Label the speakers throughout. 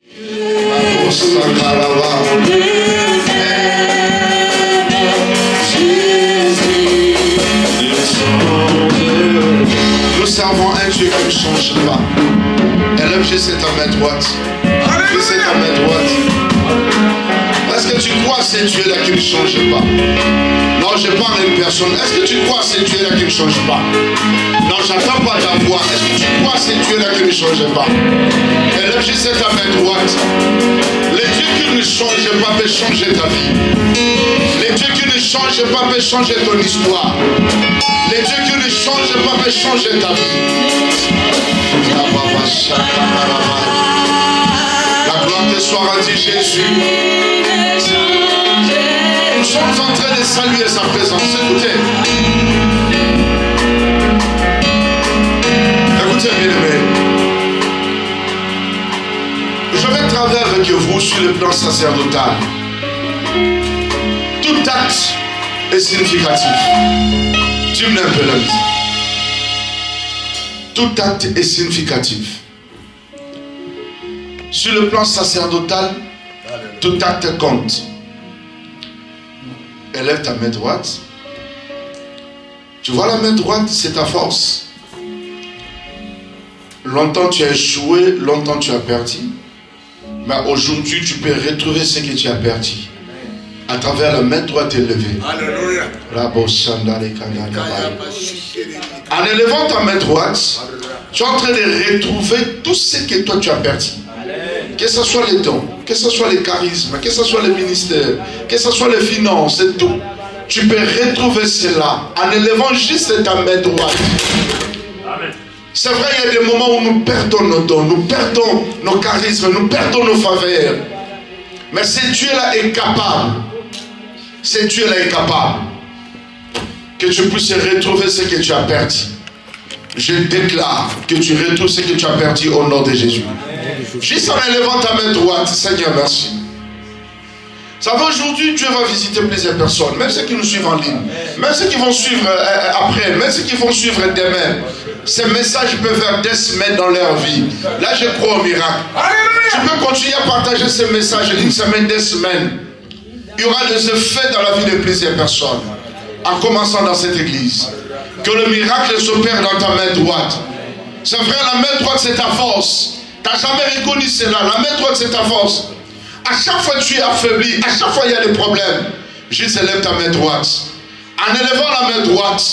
Speaker 1: Nous servons un Dieu qui ne change pas. Élève juste ta main droite. Juste ta main droite. Est-ce que tu crois à ce Dieu-là qui ne change pas? Non, je parle à une personne. Est-ce que tu crois à ce Dieu-là qui ne change pas? Non, j'attends pas ta voix. Est-ce que tu crois à ce Dieu-là qui ne change pas? Élève juste ta main droite. Les dieux qui ne changent pas peuvent changer ta vie. Les dieux qui ne changent pas peuvent changer ton histoire. Les dieux qui ne changent pas peuvent changer ta vie. La gloire te soit rendue, Jésus. Nous sommes en train de saluer sa présence. Écoutez. Écoutez, bien-aimés. Je vais travailler avec vous sur le plan sacerdotal. Tout acte est significatif. Tu me l'as un peu là. Tout acte est significatif. Sur le plan sacerdotal, tout acte compte. Élève ta main droite. Tu vois la main droite, c'est ta force. Longtemps tu as échoué, longtemps tu as perdu. Mais aujourd'hui, tu peux retrouver ce que tu as perdu. À travers la main droite élevée. Alléluia. En élevant ta main droite, tu es en train de retrouver tout ce que toi tu as perdu. Que ce soit les dons, que ce soit les charismes, que ce soit les ministères, que ce soit les finances, et tout. Tu peux retrouver cela en élevant juste ta main droite. C'est vrai, il y a des moments où nous perdons nos dons, nous perdons nos charismes, nous perdons nos faveurs. Mais ce Dieu-là est capable. Ce Dieu-là est capable. Que tu puisses retrouver ce que tu as perdu. Je déclare que tu retrouves ce que tu as perdu au nom de Jésus. Juste en élevant ta main droite, Seigneur, merci. Vous savez, aujourd'hui, Dieu va visiter plusieurs personnes, même ceux qui nous suivent en ligne, même ceux qui vont suivre après, même ceux qui vont suivre demain. Ces messages peuvent faire des semaines dans leur vie. Là, je crois au miracle. Tu peux continuer à partager ces messages une semaine, des semaines. Il y aura des effets dans la vie de plusieurs personnes, en commençant dans cette église. Que le miracle s'opère dans ta main droite. C'est vrai, la main droite, c'est ta force. Tu n'as jamais reconnu cela. La main droite, c'est ta force. À chaque fois que tu es affaibli, à chaque fois il y a des problèmes, juste élève ta main droite. En élevant la main droite,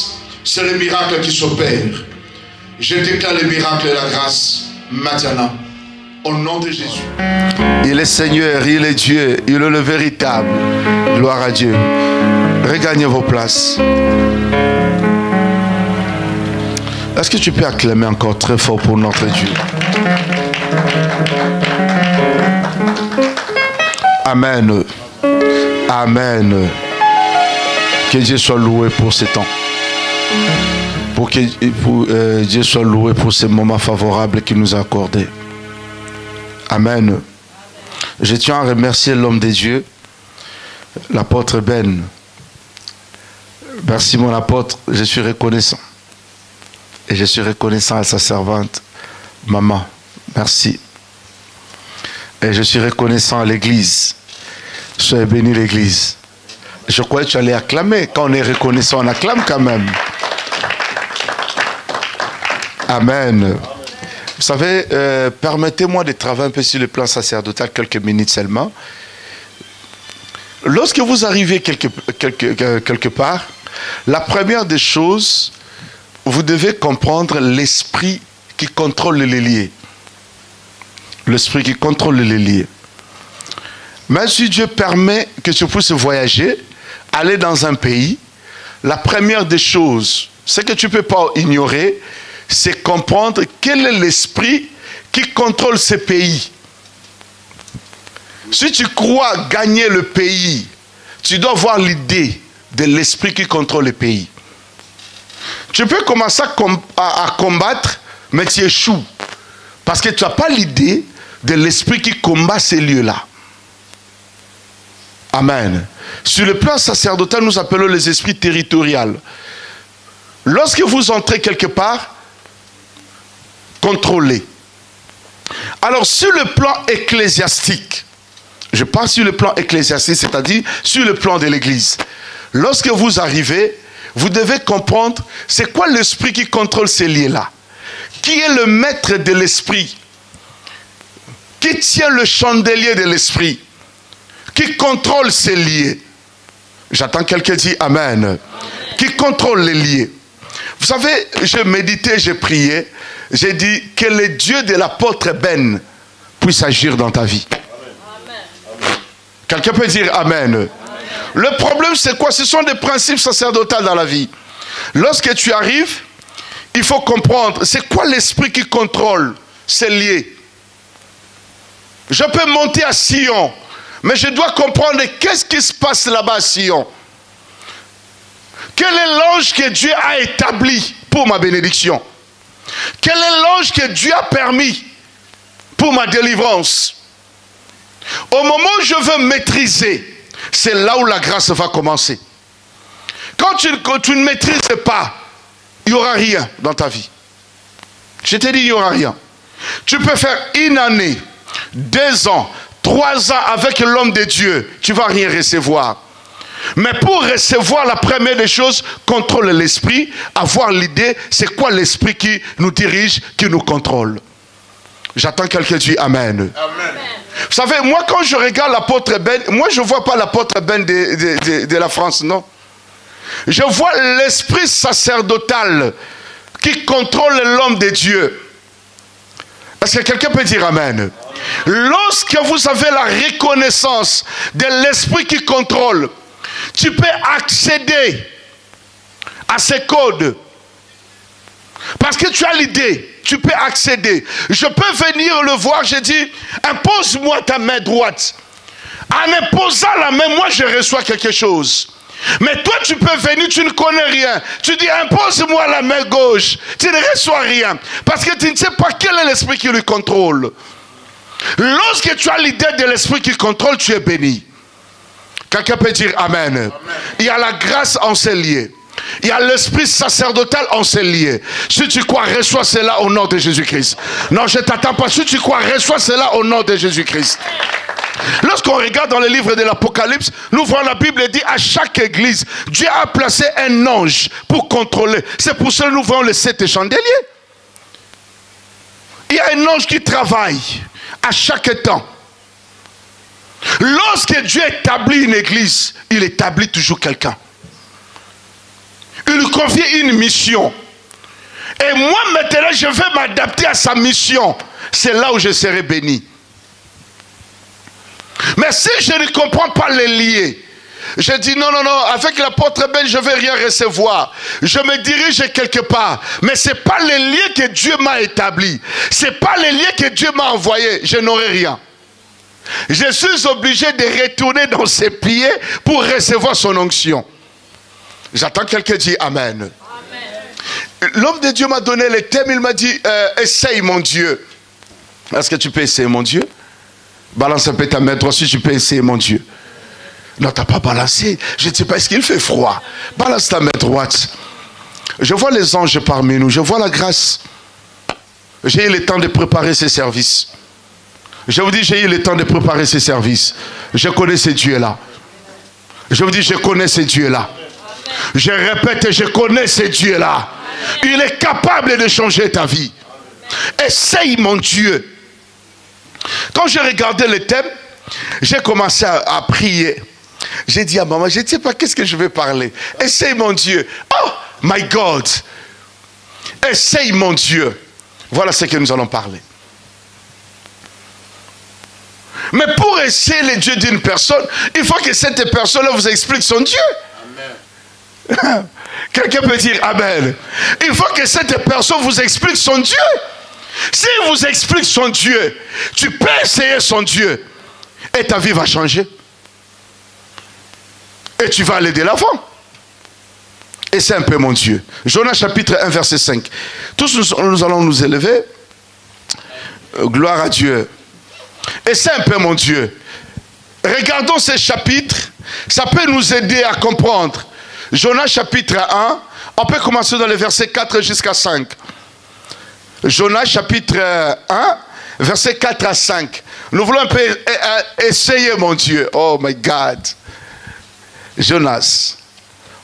Speaker 1: c'est le miracle qui s'opère. Je déclare le miracle et la grâce maintenant, au nom de Jésus. Il est Seigneur, il est Dieu, il est le véritable. Gloire à Dieu. Regagnez vos places. Est-ce que tu peux acclamer encore très fort pour notre Dieu? Amen. Amen. Que Dieu soit loué pour ce temps. Pour que Dieu soit loué pour ces moments favorables qu'il nous a accordés. Amen. Je tiens à remercier l'homme de Dieu, l'apôtre Ben. Merci mon apôtre, je suis reconnaissant. Et je suis reconnaissant à sa servante, maman. Merci. Et je suis reconnaissant à l'église. Soyez béni l'église. Je croyais que tu allais acclamer. Quand on est reconnaissant, on acclame quand même. Amen. Vous savez, permettez-moi de travailler un peu sur le plan sacerdotal, quelques minutes seulement. Lorsque vous arrivez quelque part, la première des choses, vous devez comprendre l'esprit qui contrôle les lieux. L'esprit qui contrôle les lieux. Même si Dieu permet que tu puisses voyager, aller dans un pays, la première des choses, ce que tu ne peux pas ignorer, c'est comprendre quel est l'esprit qui contrôle ce pays. Si tu crois gagner le pays, tu dois avoir l'idée de l'esprit qui contrôle le pays. Tu peux commencer à combattre, mais tu échoues. Parce que tu n'as pas l'idée de l'esprit qui combat ces lieux-là. Amen. Sur le plan sacerdotal, nous appelons les esprits territoriaux. Lorsque vous entrez quelque part, contrôlez. Alors, sur le plan ecclésiastique, je parle sur le plan ecclésiastique, c'est-à-dire sur le plan de l'Église. Lorsque vous arrivez, vous devez comprendre c'est quoi l'esprit qui contrôle ces liens-là. Qui est le maître de l'esprit? Qui tient le chandelier de l'esprit? Qui contrôle ces liens? J'attends quelqu'un dire Amen. Amen. Qui contrôle les liens? Vous savez, j'ai médité, j'ai prié, j'ai dit que le Dieu de l'apôtre Ben puisse agir dans ta vie. Amen. Quelqu'un peut dire Amen. Amen. Le problème c'est quoi? Ce sont des principes sacerdotaux dans la vie. Lorsque tu arrives, il faut comprendre c'est quoi l'esprit qui contrôle ces liens. Je peux monter à Sion, mais je dois comprendre qu'est-ce qui se passe là-bas à Sion. Quel est l'ange que Dieu a établi pour ma bénédiction? Quel est l'ange que Dieu a permis pour ma délivrance? Au moment où je veux maîtriser, c'est là où la grâce va commencer. Quand tu ne maîtrises pas, il n'y aura rien dans ta vie. Je te dis, il n'y aura rien. Tu peux faire une année, 2 ans, 3 ans avec l'homme de Dieu, tu ne vas rien recevoir. Mais pour recevoir la première des choses, contrôle l'esprit, avoir l'idée, c'est quoi l'esprit qui nous dirige, qui nous contrôle. J'attends quelqu'un qui dit Amen. Amen. Vous savez, moi quand je regarde l'apôtre Ben, moi je ne vois pas l'apôtre Ben de la France, non. Je vois l'esprit sacerdotal qui contrôle l'homme de Dieu. Est-ce que quelqu'un peut dire Amen? Lorsque vous avez la reconnaissance de l'esprit qui contrôle, tu peux accéder à ces codes. Parce que tu as l'idée, tu peux accéder. Je peux venir le voir, je dis, impose-moi ta main droite. En imposant la main, moi je reçois quelque chose. Mais toi tu peux venir, tu ne connais rien. Tu dis, impose-moi la main gauche. Tu ne reçois rien. Parce que tu ne sais pas quel est l'esprit qui lui contrôle. Lorsque tu as l'idée de l'esprit qui contrôle, tu es béni. Quelqu'un peut dire Amen. Amen. Il y a la grâce en ces liés. Il y a l'esprit sacerdotal en ces liés. Si tu crois, reçois cela au nom de Jésus-Christ. Non, je ne t'attends pas. Si tu crois, reçois cela au nom de Jésus-Christ. Lorsqu'on regarde dans le livre de l'Apocalypse, nous voyons la Bible dit à chaque église, Dieu a placé un ange pour contrôler. C'est pour cela que nous voyons les 7 chandeliers. Il y a un ange qui travaille à chaque temps. Lorsque Dieu établit une église, il établit toujours quelqu'un. Il lui confie une mission. Et moi maintenant, je vais m'adapter à sa mission. C'est là où je serai béni. Mais si je ne comprends pas les liés, je dis non, non, non, avec l'apôtre Ben, je ne vais rien recevoir. Je me dirige quelque part. Mais ce n'est pas les liens que Dieu m'a établis. Ce n'est pas les liens que Dieu m'a envoyés. Je n'aurai rien. Je suis obligé de retourner dans ses pieds pour recevoir son onction. J'attends quelqu'un dire Amen. L'homme de Dieu m'a donné le thème, il m'a dit essaye mon Dieu. Est-ce que tu peux essayer mon Dieu? Balance un peu ta main droite si tu peux essayer mon Dieu. Non, tu n'as pas balancé. Je ne sais pas, est-ce qu'il fait froid? Balance ta main droite. Je vois les anges parmi nous, je vois la grâce. J'ai eu le temps de préparer ces services. Je vous dis, j'ai eu le temps de préparer ces services. Je connais ces dieux-là. Je vous dis, je connais ces dieux-là. Je répète, je connais ces dieux-là. Il est capable de changer ta vie. Essaye mon Dieu. Quand j'ai regardé le thème, j'ai commencé à prier. J'ai dit à maman, je ne sais pas qu'est-ce que je vais parler. Essaye mon Dieu. Oh, my God. Essaye mon Dieu. Voilà ce que nous allons parler. Mais pour essayer le Dieu d'une personne, il faut que cette personne-là vous explique son Dieu. Amen. Quelqu'un peut dire Amen. Il faut que cette personne vous explique son Dieu. S'il vous explique son Dieu, tu peux essayer son Dieu. Et ta vie va changer. Et tu vas aller de l'avant. Et c'est un peu mon Dieu. Jonas chapitre 1 verset 5. Tous nous allons nous élever. Gloire à Dieu. Et c'est un peu mon Dieu. Regardons ces chapitres. Ça peut nous aider à comprendre. Jonas chapitre 1. On peut commencer dans les versets 4 jusqu'à 5. Jonas chapitre 1, versets 4 à 5. Nous voulons un peu essayer, mon Dieu. Oh my God. Jonas.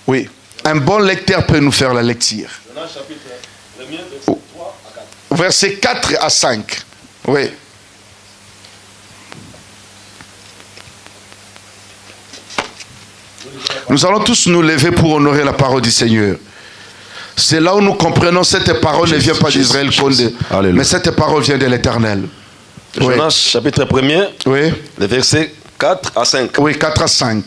Speaker 1: Oui. Un bon lecteur peut nous faire la lecture.
Speaker 2: Jonas chapitre, le mien, verset 3 à 4.
Speaker 1: Versets 4 à 5. Oui. Nous allons tous nous lever pour honorer la parole du Seigneur. C'est là où nous comprenons que cette parole ne vient pas d'Israël, mais cette parole vient de l'Éternel.
Speaker 2: Jonas chapitre 1er,
Speaker 1: oui.
Speaker 2: Les versets 4 à 5.
Speaker 1: Oui, 4 à 5.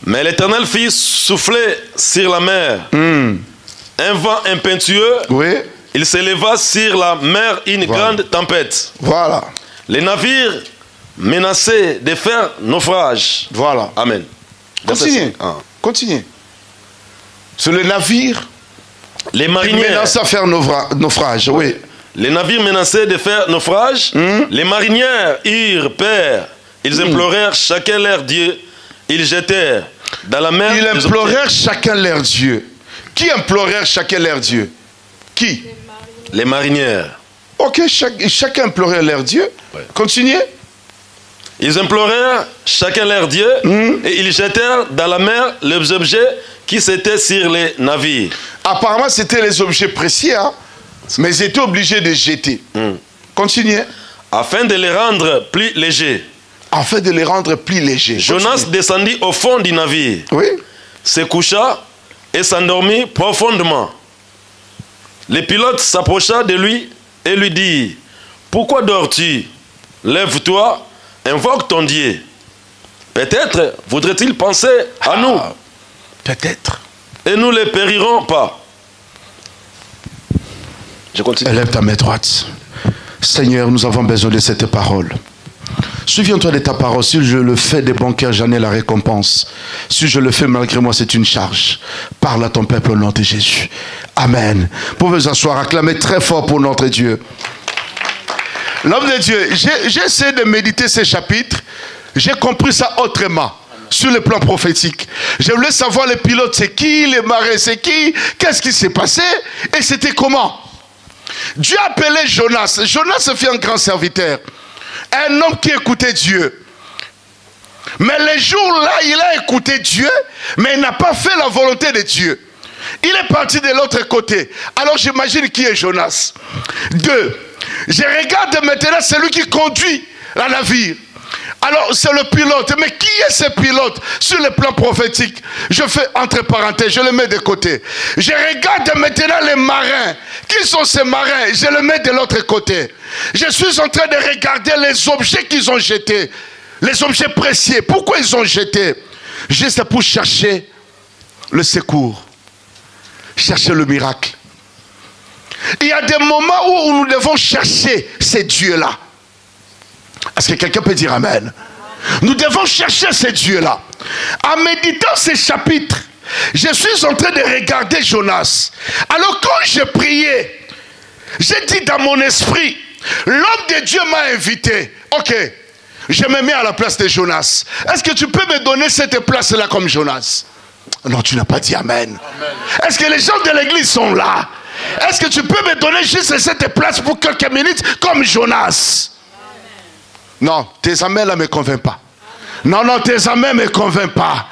Speaker 2: Mais l'Éternel fit souffler sur la mer un vent impétueux.
Speaker 1: Oui.
Speaker 2: Il s'éleva sur la mer une grande tempête.
Speaker 1: Voilà.
Speaker 2: Les navires menaçaient de faire naufrage.
Speaker 1: Voilà.
Speaker 2: Amen.
Speaker 1: Continuez. Continuez. Sur les navires,
Speaker 2: les mariniers
Speaker 1: menaçaient de faire naufrage. Oui.
Speaker 2: Les navires menaçaient de faire naufrage. Les marinières eurent peur. Ils implorèrent chacun leur Dieu. Ils jetèrent dans la mer.
Speaker 1: Ils implorèrent chacun leur Dieu. Qui implorèrent chacun leur Dieu? Qui?
Speaker 2: Les marinières.
Speaker 1: Ok, chacun implorait leur Dieu. Ouais. Continuez.
Speaker 2: Ils implorèrent chacun leur Dieu et ils jetèrent dans la mer les objets qui étaient sur les navires. Apparemment,
Speaker 1: c'était les objets précieux, hein? Mais ils étaient obligés de jeter. Continuez.
Speaker 2: Afin de les rendre plus légers.
Speaker 1: Afin de les rendre plus légers.
Speaker 2: Jonas descendit au fond du navire.
Speaker 1: Oui.
Speaker 2: Se coucha et s'endormit profondément. Le pilote s'approcha de lui et lui dit: pourquoi dors-tu? Lève-toi, invoque ton Dieu. Peut-être voudrait-il penser à nous.
Speaker 1: Peut-être.
Speaker 2: Et nous ne périrons pas. Je continue.
Speaker 1: Élève ta main droite. Seigneur, nous avons besoin de cette parole. Souviens-toi de ta parole. Si je le fais des bons cœurs, j'en ai la récompense. Si je le fais malgré moi, c'est une charge. Parle à ton peuple au nom de Jésus. Amen. Vous pouvez vous asseoir, acclamer très fort pour notre Dieu. L'homme de Dieu, j'ai essayé de méditer ces chapitres. J'ai compris ça autrement. Sur le plan prophétique. Je voulais savoir les pilotes, c'est qui, les marins, c'est qui, qu'est-ce qui s'est passé et c'était comment. Dieu appelait Jonas. Jonas se fait un grand serviteur. Un homme qui écoutait Dieu. Mais les jours-là, il a écouté Dieu, mais il n'a pas fait la volonté de Dieu. Il est parti de l'autre côté. Alors j'imagine qui est Jonas. 2. Je regarde maintenant celui qui conduit la navire. Alors c'est le pilote. Mais qui est ce pilote sur le plan prophétique? Je fais entre parenthèses, je le mets de côté. Je regarde maintenant les marins. Qui sont ces marins? Je le mets de l'autre côté. Je suis en train de regarder les objets qu'ils ont jetés. Les objets précieux. Pourquoi ils ont jeté? Juste pour chercher le secours. Chercher le miracle. Il y a des moments où nous devons chercher ces dieux-là. Est-ce que quelqu'un peut dire amen? Nous devons chercher ces dieux-là. En méditant ces chapitres, je suis en train de regarder Jonas. Alors quand je priais, j'ai dit dans mon esprit, l'homme de Dieu m'a invité. Ok, je me mets à la place de Jonas. Est-ce que tu peux me donner cette place-là comme Jonas? Non, tu n'as pas dit amen. Est-ce que les gens de l'église sont là? Est-ce que tu peux me donner juste cette place pour quelques minutes comme Jonas? Non, tes amens là ne me convainquent pas. Non, tes amens ne me convainquent pas.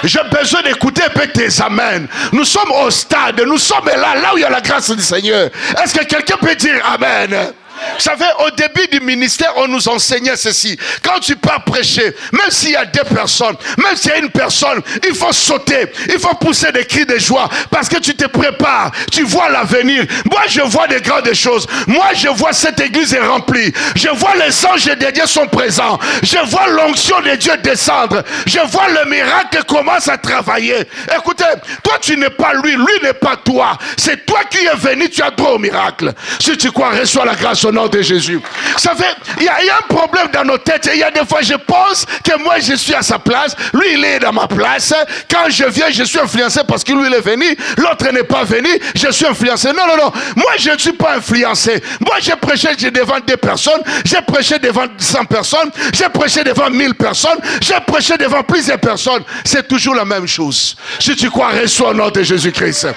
Speaker 1: J'ai besoin d'écouter un peu tes amens. Nous sommes au stade, nous sommes là où il y a la grâce du Seigneur. Est-ce que quelqu'un peut dire amen? Vous savez, au début du ministère, on nous enseignait ceci. Quand tu pars prêcher, même s'il y a 2 personnes, même s'il y a une personne, il faut sauter, il faut pousser des cris de joie parce que tu te prépares, tu vois l'avenir. Moi, je vois des grandes choses. Moi, je vois cette église est remplie. Je vois les anges de Dieu sont présents. Je vois l'onction de Dieu descendre. Je vois le miracle commence à travailler. Écoutez, toi, tu n'es pas lui, lui n'est pas toi. C'est toi qui es venu, tu as droit au miracle. Si tu crois, reçois la grâce au nom de Jésus. Ça fait, il y a un problème dans nos têtes. Il y a des fois, je pense que moi, je suis à sa place. Lui, il est dans ma place. Quand je viens, je suis influencé parce que lui, il est venu. L'autre n'est pas venu. Je suis influencé. Non. Moi, je ne suis pas influencé. Moi, j'ai prêché devant 2 personnes. J'ai prêché devant 100 personnes. J'ai prêché devant 1000 personnes. J'ai prêché devant plusieurs personnes. C'est toujours la même chose. Si tu crois, reçois au nom de Jésus-Christ.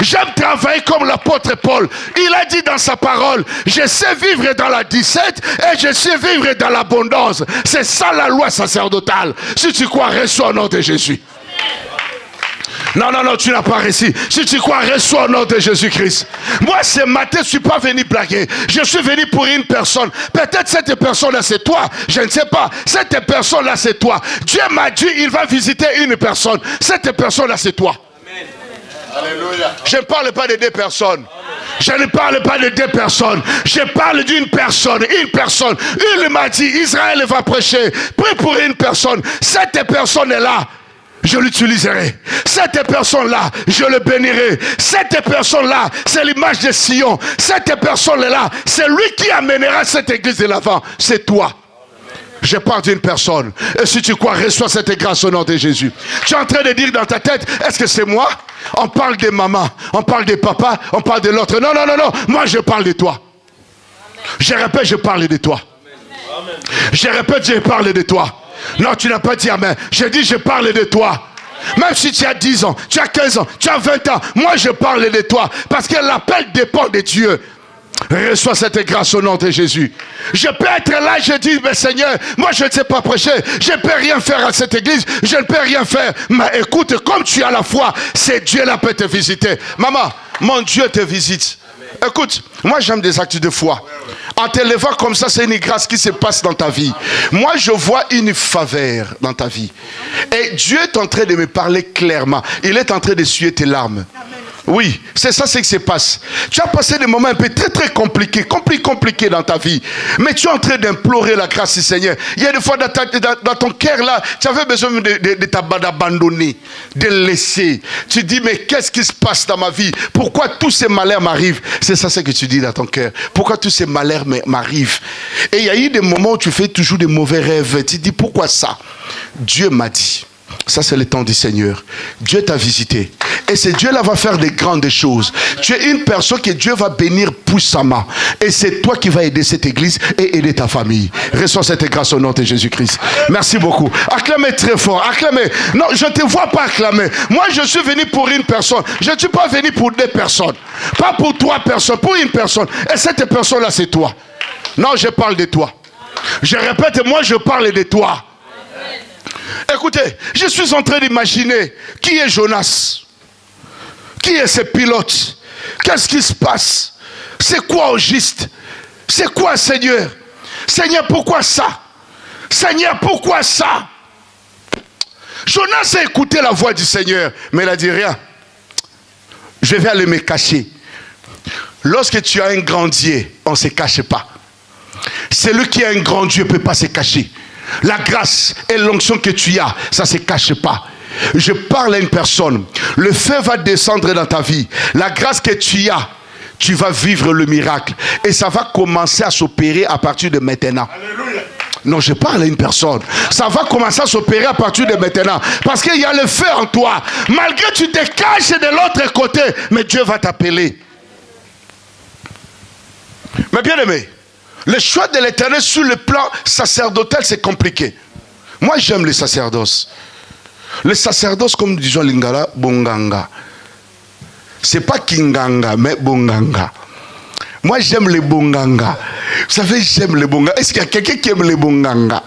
Speaker 1: J'aime travailler comme l'apôtre Paul. Il a dit dans sa parole, je sais sais vivre dans la 17 et je sais vivre dans l'abondance. C'est ça la loi sacerdotale. Si tu crois, reçois au nom de Jésus. Non, non, non, tu n'as pas réussi. Si tu crois, reçois au nom de Jésus-Christ. Moi, ce matin, je ne suis pas venu blaguer. Je suis venu pour une personne. Peut-être cette personne-là, c'est toi. Je ne sais pas. Cette personne-là, c'est toi. Dieu m'a dit, il va visiter une personne. Cette personne-là, c'est toi. Amen. Alléluia. Je ne parle pas de deux personnes. Je ne parle pas de deux personnes. Je parle d'une personne. Une personne. Il m'a dit, Israël va prêcher. Prie pour une personne. Cette personne-là, je l'utiliserai. Cette personne-là, je le bénirai. Cette personne-là, c'est l'image de Sion. Cette personne-là, c'est lui qui amènera cette église de l'avant. C'est toi. Je parle d'une personne. Et si tu crois, reçois cette grâce au nom de Jésus. Tu es en train de dire dans ta tête, est-ce que c'est moi? On parle des mamans, on parle des papas, on parle de l'autre. Non, non, non, non. Moi, je parle de toi. Je répète, je parle de toi. Je répète, je parle de toi. Non, tu n'as pas dit amen. Je dis, je parle de toi. Même si tu as 10 ans, tu as 15 ans, tu as 20 ans, moi je parle de toi. Parce que l'appel dépend de Dieu. Reçois cette grâce au nom de Jésus. Je peux être là, je dis, mais Seigneur, moi je ne sais pas prêcher, je ne peux rien faire à cette église, je ne peux rien faire. Mais écoute, comme tu as la foi, c'est Dieu là peut te visiter. Maman, mon Dieu te visite. Écoute, moi j'aime des actes de foi. En te levant comme ça, c'est une grâce qui se passe dans ta vie. Moi je vois une faveur dans ta vie. Et Dieu est en train de me parler clairement. Il est en train d'essuyer tes larmes. Oui, c'est ça ce qui se passe. Tu as passé des moments un peu très compliqués dans ta vie. Mais tu es en train d'implorer la grâce du Seigneur. Il y a des fois dans ton cœur là, tu avais besoin d'abandonner, de laisser. Tu dis, mais qu'est-ce qui se passe dans ma vie? Pourquoi tous ces malheurs m'arrivent? C'est ça ce que tu dis dans ton cœur. Pourquoi tous ces malheurs m'arrivent? Et il y a eu des moments où tu fais toujours des mauvais rêves. Tu dis, pourquoi ça? Dieu m'a dit. Ça c'est le temps du Seigneur. Dieu t'a visité. Et c'est Dieu là va faire des grandes choses. Tu es une personne que Dieu va bénir puissamment. Et c'est toi qui vas aider cette église et aider ta famille. Reçois cette grâce au nom de Jésus-Christ. Merci beaucoup. Acclamez très fort. Acclamez. Non, je ne te vois pas acclamer. Moi je suis venu pour une personne. Je ne suis pas venu pour deux personnes. Pas pour trois personnes. Pour une personne. Et cette personne là c'est toi. Non, je parle de toi. Je répète, moi je parle de toi. Écoutez, je suis en train d'imaginer qui est Jonas. Qui est ce pilote? Qu'est-ce qui se passe? C'est quoi au juste? C'est quoi, Seigneur? Seigneur, pourquoi ça? Seigneur, pourquoi ça? Jonas a écouté la voix du Seigneur, mais il a dit rien. Je vais aller me cacher. Lorsque tu as un grand Dieu, on ne se cache pas. Celui qui a un grand Dieu ne peut pas se cacher. La grâce et l'onction que tu as, ça ne se cache pas. Je parle à une personne. Le feu va descendre dans ta vie. La grâce que tu as, tu vas vivre le miracle. Et ça va commencer à s'opérer à partir de maintenant. Alléluia. Non, je parle à une personne. Ça va commencer à s'opérer à partir de maintenant. Parce qu'il y a le feu en toi. Malgré que tu te caches de l'autre côté, mais Dieu va t'appeler. Mais bien aimé, le choix de l'Éternel sur le plan sacerdotal, c'est compliqué. Moi, j'aime le sacerdoce. Le sacerdoce, comme disons Lingala, Bonganga. C'est pas Kinganga, mais Bonganga. Moi, j'aime les Bonganga. Vous savez, j'aime les Bonganga. Est-ce qu'il y a quelqu'un qui aime les Bonganga?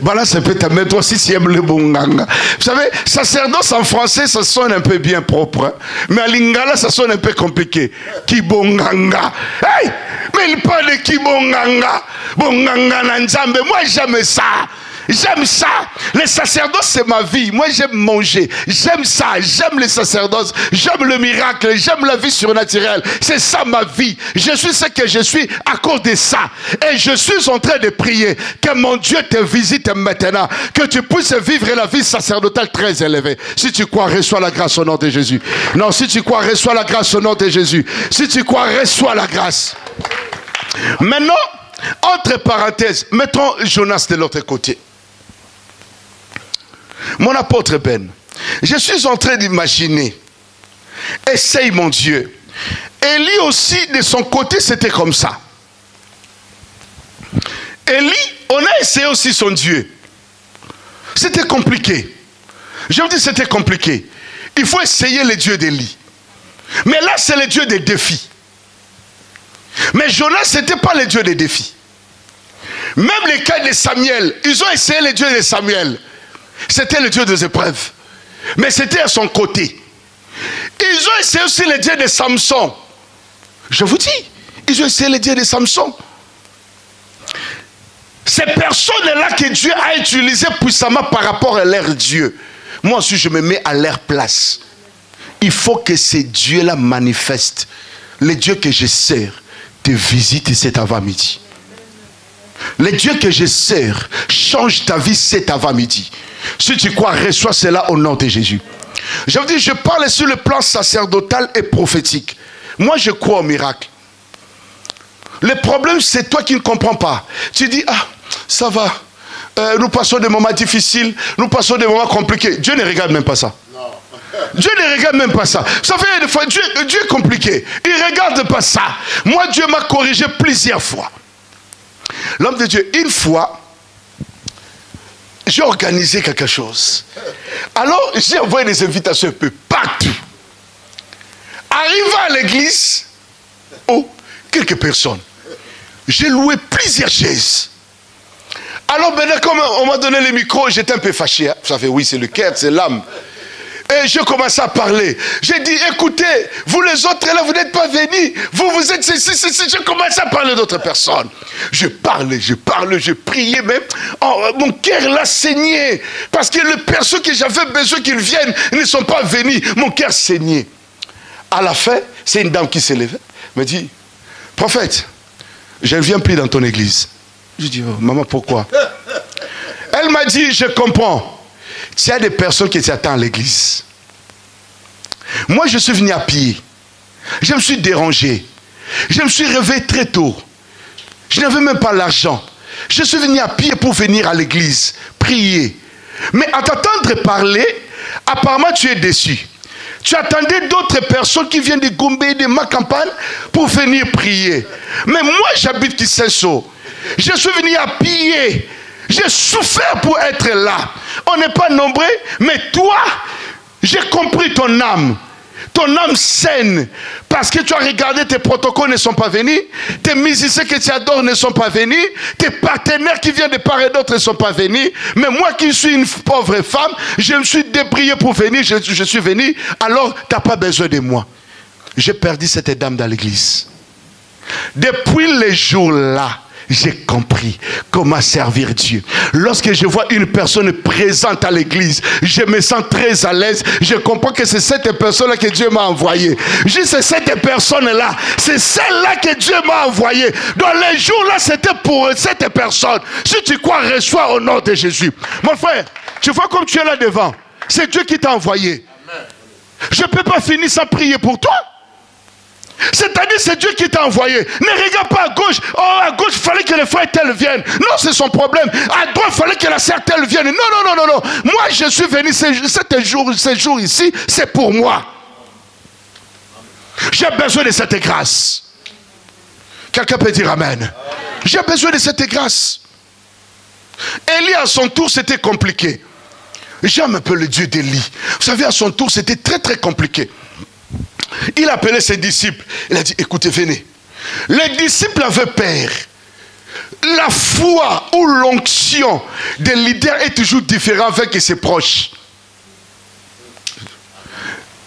Speaker 1: Voilà, ça peut t'amener toi aussi si tu aimes les Bonganga. Vous savez, sacerdoce en français, ça sonne un peu bien propre. Hein? Mais à Lingala, ça sonne un peu compliqué. Kibonganga. Hey! Mais il parle de Kibonganga. Bonganga Nanzambe. Moi, j'aime ça. J'aime ça. Les sacerdoces, c'est ma vie. Moi, j'aime manger. J'aime ça. J'aime les sacerdoces. J'aime le miracle. J'aime la vie surnaturelle. C'est ça ma vie. Je suis ce que je suis à cause de ça. Et je suis en train de prier que mon Dieu te visite maintenant. Que tu puisses vivre la vie sacerdotale très élevée. Si tu crois, reçois la grâce au nom de Jésus. Non, si tu crois, reçois la grâce au nom de Jésus. Si tu crois, reçois la grâce. Maintenant, entre parenthèses, mettons Jonas de l'autre côté. Mon apôtre Ben, je suis en train d'imaginer, essaye mon Dieu. Élie aussi, de son côté, c'était comme ça. Élie, on a essayé aussi son Dieu. C'était compliqué. Je vous dis, c'était compliqué. Il faut essayer le Dieu d'Élie. Mais là, c'est le Dieu des défis.
Speaker 3: Mais Jonas, ce n'était pas le Dieu des défis. Même les cas de Samuel, ils ont essayé le Dieu de Samuel. C'était le Dieu des épreuves. Mais c'était à son côté. Ils ont essayé aussi le Dieu de Samson. Je vous dis, ils ont essayé le Dieu de Samson. Ces personnes-là que Dieu a utilisées puissamment par rapport à leur Dieu. Moi aussi, je me mets à leur place. Il faut que ces dieux-là manifestent. Le Dieu que je sers te visite cet avant-midi. Le Dieu que je sers change ta vie cet avant-midi. Si tu crois, reçois cela au nom de Jésus. Je vous dis, je parle sur le plan sacerdotal et prophétique. Moi, je crois au miracle. Le problème, c'est toi qui ne comprends pas. Tu dis, ah, ça va. Nous passons des moments difficiles, nous passons des moments compliqués. Dieu ne regarde même pas ça. Non. Dieu ne regarde même pas ça. Ça fait des fois, Dieu est compliqué. Il ne regarde pas ça. Moi, Dieu m'a corrigé plusieurs fois. L'homme de Dieu, une fois, j'ai organisé quelque chose. Alors, j'ai envoyé des invitations un peu partout. Arrivé à l'église, oh, quelques personnes. J'ai loué plusieurs chaises. Alors maintenant, comme on m'a donné le micro, j'étais un peu fâché. Hein. Vous savez, oui, c'est le cœur, c'est l'âme. Et j'ai commencé à parler. J'ai dit, écoutez, vous les autres là, vous n'êtes pas venus. Vous êtes ceci. J'ai commencé à parler d'autres personnes. Je parlais, je priais même. Oh, mon cœur l'a saigné. Parce que les personnes que j'avais besoin qu'ils viennent ne sont pas venus. Mon cœur saignait. À la fin, c'est une dame qui s'est levée. Me dit, prophète, je ne viens plus dans ton église. Je dis, oh, maman, pourquoi? Elle m'a dit, je comprends. Il y a des personnes qui t'attendent à l'église. Moi, je suis venu à pied. Je me suis dérangé. Je me suis réveillé très tôt. Je n'avais même pas l'argent. Je suis venu à pied pour venir à l'église, prier. Mais à t'entendre parler, apparemment, tu es déçu. Tu attendais d'autres personnes qui viennent de Gombe, de ma campagne, pour venir prier. Mais moi, j'habite Kissenso. Je suis venu à pied. J'ai souffert pour être là. On n'est pas nombreux, mais toi, j'ai compris ton âme. Ton âme saine. Parce que tu as regardé, tes protocoles ne sont pas venus. Tes musiciens que tu adores ne sont pas venus. Tes partenaires qui viennent de part et d'autre ne sont pas venus. Mais moi qui suis une pauvre femme, je me suis débrouillé pour venir. Je suis venu. Alors, tu n'as pas besoin de moi. J'ai perdu cette dame dans l'église. Depuis les jours-là, j'ai compris comment servir Dieu. Lorsque je vois une personne présente à l'église, je me sens très à l'aise. Je comprends que c'est cette personne-là que Dieu m'a envoyé. C'est cette personne-là. C'est celle-là que Dieu m'a envoyé. Dans les jours-là, c'était pour cette personne. Si tu crois, reçois au nom de Jésus. Mon frère, tu vois comme tu es là devant. C'est Dieu qui t'a envoyé. Je ne peux pas finir sans prier pour toi. C'est-à-dire c'est Dieu qui t'a envoyé. Ne regarde pas à gauche. Oh, à gauche, il fallait que le frère tel vienne. Non, c'est son problème. À droite, il fallait que la sœur telle vienne. Non. Moi, je suis venu ces jours ici, c'est pour moi. J'ai besoin de cette grâce. Quelqu'un peut dire amen. J'ai besoin de cette grâce. Élie, à son tour, c'était compliqué. J'aime un peu le Dieu d'Élie. Vous savez, à son tour, c'était très très compliqué. Il appelait ses disciples. Il a dit, écoutez, venez. Les disciples avaient peur. La foi ou l'onction des leaders est toujours différente avec ses proches.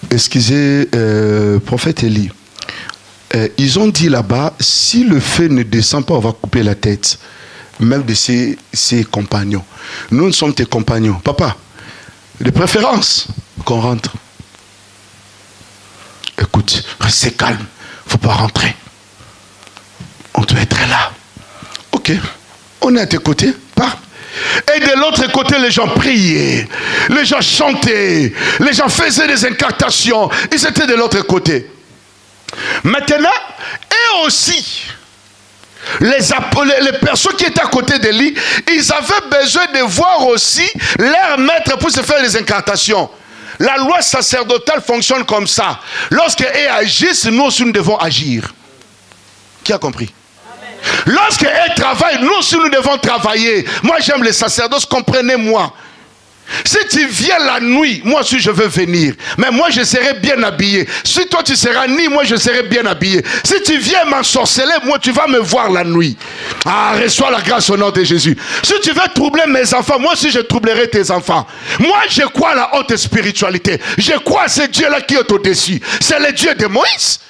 Speaker 3: Excusez, prophète Élie. Ils ont dit là-bas, si le feu ne descend pas, on va couper la tête. Même de ses compagnons. Nous sommes tes compagnons. Papa, de préférence, qu'on rentre. Écoute, restez calme. Il ne faut pas rentrer. On doit être là. Ok. On est à tes côtés. Pars. Et de l'autre côté, les gens priaient. Les gens chantaient. Les gens faisaient des incantations. Ils étaient de l'autre côté. Maintenant, et aussi, les personnes qui étaient à côté de lui, ils avaient besoin de voir aussi leur maître pour se faire des incantations. La loi sacerdotale fonctionne comme ça. Lorsqu'elles agissent, nous aussi nous devons agir. Qui a compris? Lorsqu'elles travaillent, nous aussi nous devons travailler. Moi j'aime les sacerdoces, comprenez-moi. Si tu viens la nuit, moi aussi je veux venir. Mais moi je serai bien habillé. Si toi tu seras nu, moi je serai bien habillé. Si tu viens m'ensorceler, moi tu vas me voir la nuit. Ah, reçois la grâce au nom de Jésus. Si tu veux troubler mes enfants, moi aussi je troublerai tes enfants. Moi je crois à la haute spiritualité. Je crois à ce Dieu-là qui est au-dessus. C'est le Dieu de Moïse.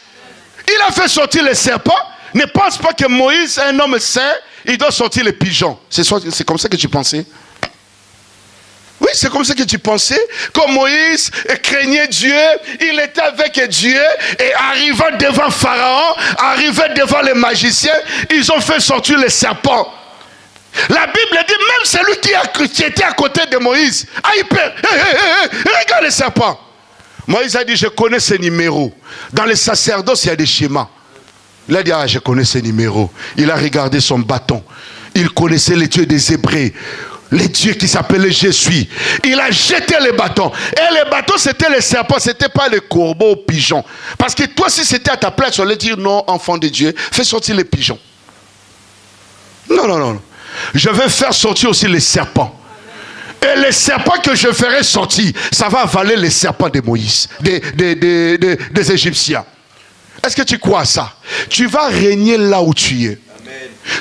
Speaker 3: Il a fait sortir les serpents. Ne pense pas que Moïse est un homme saint. Il doit sortir les pigeons. C'est comme ça que tu pensais? Oui, c'est comme ça que tu pensais. Comme Moïse craignait Dieu, il était avec Dieu et arrivant devant Pharaon, arrivant devant les magiciens, ils ont fait sortir les serpents. La Bible dit même celui qui était à côté de Moïse, ah, il perd. Regarde les serpents. Moïse a dit, je connais ces numéros. Dans les sacerdoces, il y a des schémas. Il a dit, ah, je connais ces numéros. Il a regardé son bâton. Il connaissait les dieux des Hébreux. Les dieux qui s'appelaient Je suis. Il a jeté les bâtons. Et les bâtons, c'était les serpents. Ce n'était pas les corbeaux ou pigeons. Parce que toi, si c'était à ta place, tu allais dire non, enfant de Dieu, fais sortir les pigeons. Non, non, non. Je vais faire sortir aussi les serpents. Et les serpents que je ferai sortir, ça va avaler les serpents de Moïse, des Égyptiens. Est-ce que tu crois à ça? Tu vas régner là où tu es.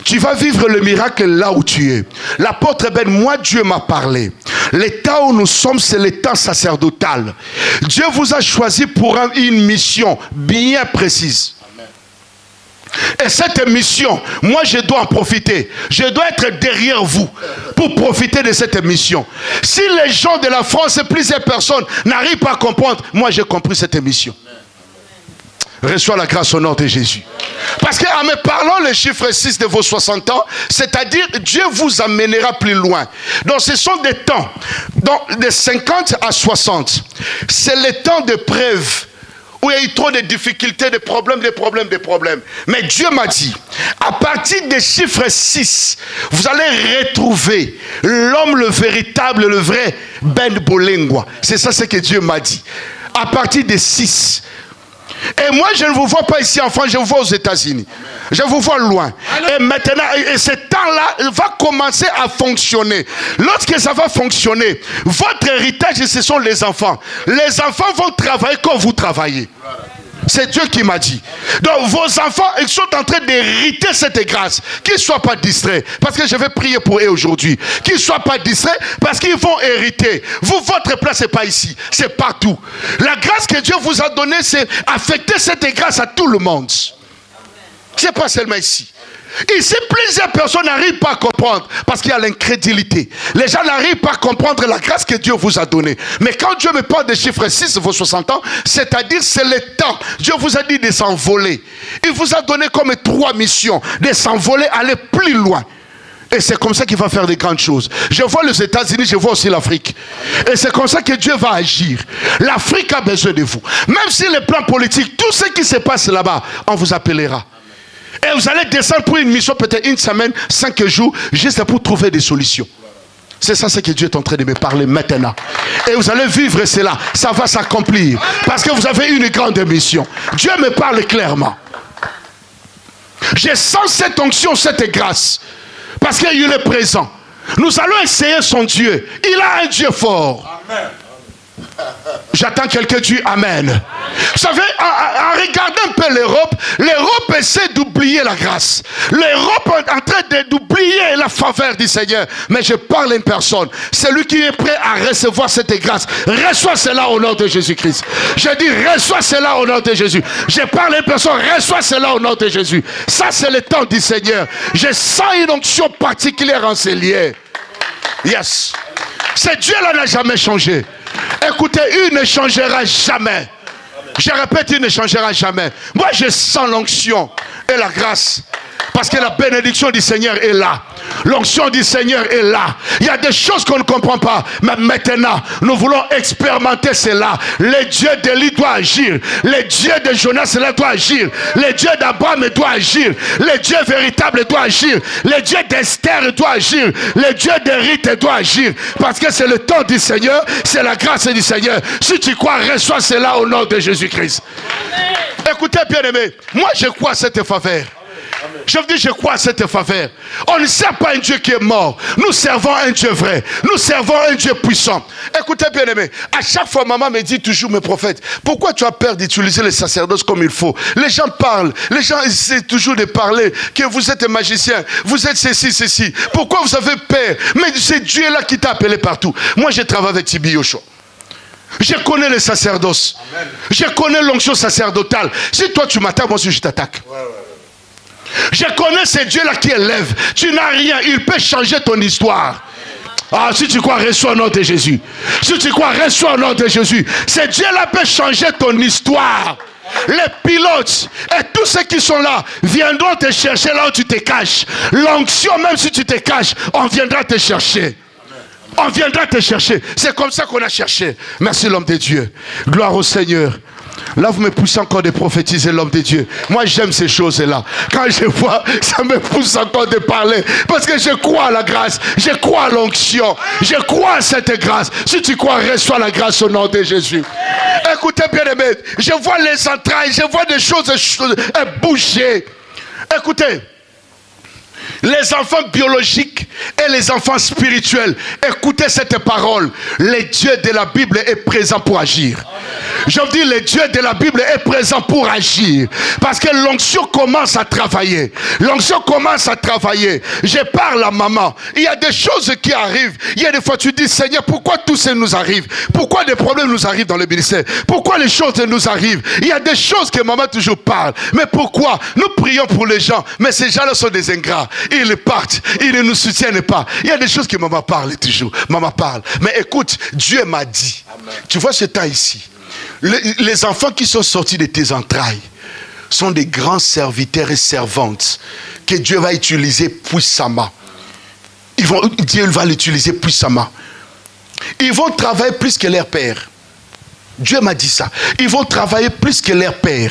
Speaker 3: Tu vas vivre le miracle là où tu es. L'apôtre Ben, moi Dieu m'a parlé. L'état où nous sommes, c'est l'état sacerdotal. Dieu vous a choisi pour une mission bien précise. Et cette mission, moi je dois en profiter. Je dois être derrière vous pour profiter de cette mission. Si les gens de la France et plusieurs personnes n'arrivent pas à comprendre, moi j'ai compris cette mission. Reçois la grâce au nom de Jésus. Parce qu'en me parlant le chiffre 6 de vos 60 ans, c'est-à-dire Dieu vous amènera plus loin. Donc ce sont des temps, donc de 50 à 60. C'est le temps de preuve où il y a eu trop de difficultés, de problèmes. Mais Dieu m'a dit, à partir des chiffres 6, vous allez retrouver l'homme le véritable, le vrai Ben Bolingwa. C'est ça ce que Dieu m'a dit. À partir des 6. Et moi, je ne vous vois pas ici en France, je vous vois aux États-Unis. Je vous vois loin. Et maintenant, et ce temps-là va commencer à fonctionner. Lorsque ça va fonctionner, votre héritage, ce sont les enfants. Les enfants vont travailler comme vous travaillez. C'est Dieu qui m'a dit. Donc vos enfants, ils sont en train d'hériter cette grâce. Qu'ils ne soient pas distraits. Parce que je vais prier pour eux aujourd'hui. Qu'ils ne soient pas distraits parce qu'ils vont hériter. Vous, votre place n'est pas ici. C'est partout. La grâce que Dieu vous a donnée, c'est affecter cette grâce à tout le monde. Ce n'est pas seulement ici. Ici, plusieurs personnes n'arrivent pas à comprendre parce qu'il y a l'incrédulité. Les gens n'arrivent pas à comprendre la grâce que Dieu vous a donnée. Mais quand Dieu me parle des chiffres 6, vos 60 ans, c'est-à-dire c'est le temps. Dieu vous a dit de s'envoler. Il vous a donné comme 3 missions. De s'envoler, aller plus loin. Et c'est comme ça qu'il va faire des grandes choses. Je vois les États-Unis, je vois aussi l'Afrique. Et c'est comme ça que Dieu va agir. L'Afrique a besoin de vous. Même si le plan politique, tout ce qui se passe là-bas, on vous appellera. Et vous allez descendre pour une mission, peut-être une semaine, 5 jours, juste pour trouver des solutions. C'est ça ce que Dieu est en train de me parler maintenant. Et vous allez vivre cela. Ça va s'accomplir. Parce que vous avez une grande mission. Dieu me parle clairement. Je sens cette onction, cette grâce. Parce qu'il est présent. Nous allons essayer son Dieu. Il a un Dieu fort. Amen. J'attends quelqu'un qui dit Amen. Vous savez, en regardant un peu l'Europe essaie d'oublier la grâce. L'Europe est en train d'oublier la faveur du Seigneur. Mais je parle à une personne. Celui qui est prêt à recevoir cette grâce, reçois cela au nom de Jésus-Christ. Je dis, reçois cela au nom de Jésus. Je parle à une personne, reçois cela au nom de Jésus. Ça, c'est le temps du Seigneur. Je sens une onction particulière en ces lieux. Yes. Ce Dieu-là n'a jamais changé. Écoutez, il ne changera jamais. Je répète, il ne changera jamais. Moi, je sens l'onction et la grâce. Parce que la bénédiction du Seigneur est là. L'onction du Seigneur est là. Il y a des choses qu'on ne comprend pas. Mais maintenant, nous voulons expérimenter cela. Le Dieu d'Élie doit agir. Le Dieu de Jonas doit agir. Le Dieu d'Abraham doit agir. Le Dieu véritable doit agir. Le Dieu d'Esther doit agir. Le Dieu de Rite doit agir. Parce que c'est le temps du Seigneur. C'est la grâce du Seigneur. Si tu crois, reçois cela au nom de Jésus-Christ. Écoutez, bien-aimés. Moi, je crois à cette faveur. Je vous dis, je crois à cette faveur. On ne sert pas un Dieu qui est mort. Nous servons un Dieu vrai. Nous servons un Dieu puissant. Écoutez, bien aimé, à chaque fois, maman me dit toujours, mes prophètes, pourquoi tu as peur d'utiliser les sacerdoces comme il faut? Les gens parlent. Les gens essaient toujours de parler que vous êtes un magicien, vous êtes ceci, ceci. Pourquoi vous avez peur? Mais c'est Dieu là qui t'a appelé partout. Moi, je travaille avec Tibi Yoshua. Je connais les sacerdoces. Amen. Je connais l'onction sacerdotale. Si toi tu m'attaques, moi aussi je t'attaque. Je connais ces dieux-là qui élèvent. Tu n'as rien, il peut changer ton histoire. Ah, si tu crois, reçois au nom de Jésus. Si tu crois, reçois au nom de Jésus. Ces dieux-là peuvent changer ton histoire. Les pilotes et tous ceux qui sont là viendront te chercher là où tu te caches. L'onction, même si tu te caches, on viendra te chercher. On viendra te chercher. C'est comme ça qu'on a cherché. Merci l'homme de Dieu. Gloire au Seigneur. Là, vous me poussez encore de prophétiser l'homme de Dieu. Moi, j'aime ces choses-là. Quand je vois, ça me pousse encore de parler. Parce que je crois à la grâce. Je crois à l'onction. Je crois à cette grâce. Si tu crois, reçois la grâce au nom de Jésus. Écoutez bien, aimé. Je vois les entrailles. Je vois des choses bouger. Écoutez. Les enfants biologiques et les enfants spirituels, écoutez cette parole. Le Dieu de la Bible est présent pour agir. Je vous dis, le Dieu de la Bible est présent pour agir. Parce que l'onction commence à travailler. L'onction commence à travailler. Je parle à maman. Il y a des choses qui arrivent. Il y a des fois tu dis, Seigneur, pourquoi tout ça nous arrive? Pourquoi des problèmes nous arrivent dans le ministère? Pourquoi les choses nous arrivent? Il y a des choses que maman toujours parle. Mais pourquoi? Nous prions pour les gens. Mais ces gens-là sont des ingrats. Ils partent, ils ne nous soutiennent pas. Il y a des choses que maman parle toujours. Maman parle. Mais écoute, Dieu m'a dit. Amen. Tu vois ce temps ici. Les enfants qui sont sortis de tes entrailles sont des grands serviteurs et servantes que Dieu va utiliser puissamment. Dieu va l'utiliser puissamment. Ils vont travailler plus que leur père. Dieu m'a dit ça. Ils vont travailler plus que leur père.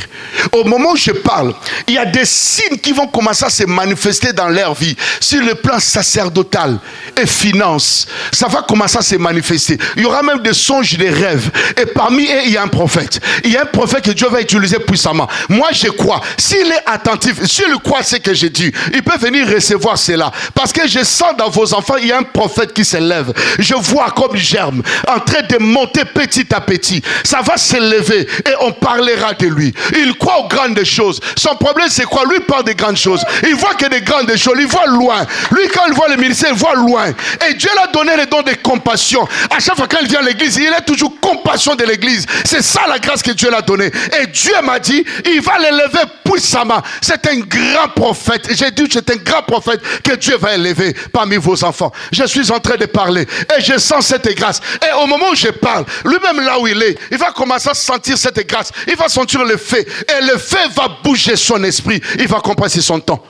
Speaker 3: Au moment où je parle, il y a des signes qui vont commencer à se manifester dans leur vie. Sur le plan sacerdotal et finance, ça va commencer à se manifester. Il y aura même des songes, des rêves. Et parmi eux, il y a un prophète. Il y a un prophète que Dieu va utiliser puissamment. Moi, je crois. S'il est attentif, s'il croit ce que j'ai dit, il peut venir recevoir cela. Parce que je sens dans vos enfants, il y a un prophète qui s'élève. Je vois comme germe en train de monter petit à petit. Ça va s'élever et on parlera de lui. Il croit aux grandes choses. Son problème c'est quoi? Lui parle des grandes choses. Il voit que des grandes choses. Il voit loin. Lui quand il voit le ministère, il voit loin. Et Dieu l'a donné le don de compassion. À chaque fois quand il vient à l'église, il est toujours compassion de l'église. C'est ça la grâce que Dieu l'a donnée. Et Dieu m'a dit, il va l'élever puissamment. C'est un grand prophète. J'ai dit c'est un grand prophète que Dieu va élever parmi vos enfants. Je suis en train de parler. Et je sens cette grâce. Et au moment où je parle, lui-même là où il est, il va commencer à sentir cette grâce. Il va sentir le feu. Et le feu va bouger son esprit. Il va compresser son temps.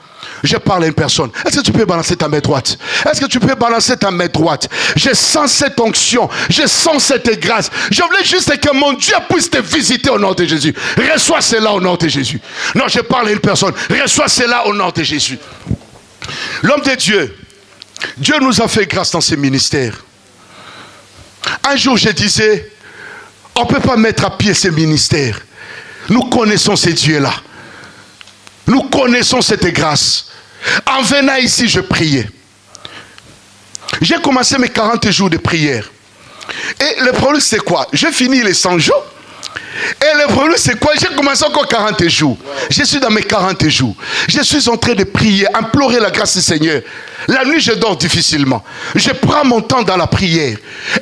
Speaker 3: Je parle à une personne. Est-ce que tu peux balancer ta main droite? Est-ce que tu peux balancer ta main droite? Je sens cette onction. Je sens cette grâce. Je voulais juste que mon Dieu puisse te visiter au nom de Jésus. Reçois cela au nom de Jésus. Non, je parle à une personne. Reçois cela au nom de Jésus. L'homme de Dieu. Dieu nous a fait grâce dans ce ministère. Un jour, je disais, on ne peut pas mettre à pied ce ministère. Nous connaissons ces dieux-là. Nous connaissons cette grâce. En venant ici, je priais. J'ai commencé mes 40 jours de prière. Et le problème, c'est quoi? J'ai fini les 100 jours. Et le problème, c'est quoi? J'ai commencé encore 40 jours. Je suis dans mes 40 jours. Je suis en train de prier, implorer la grâce du Seigneur. La nuit, je dors difficilement. Je prends mon temps dans la prière.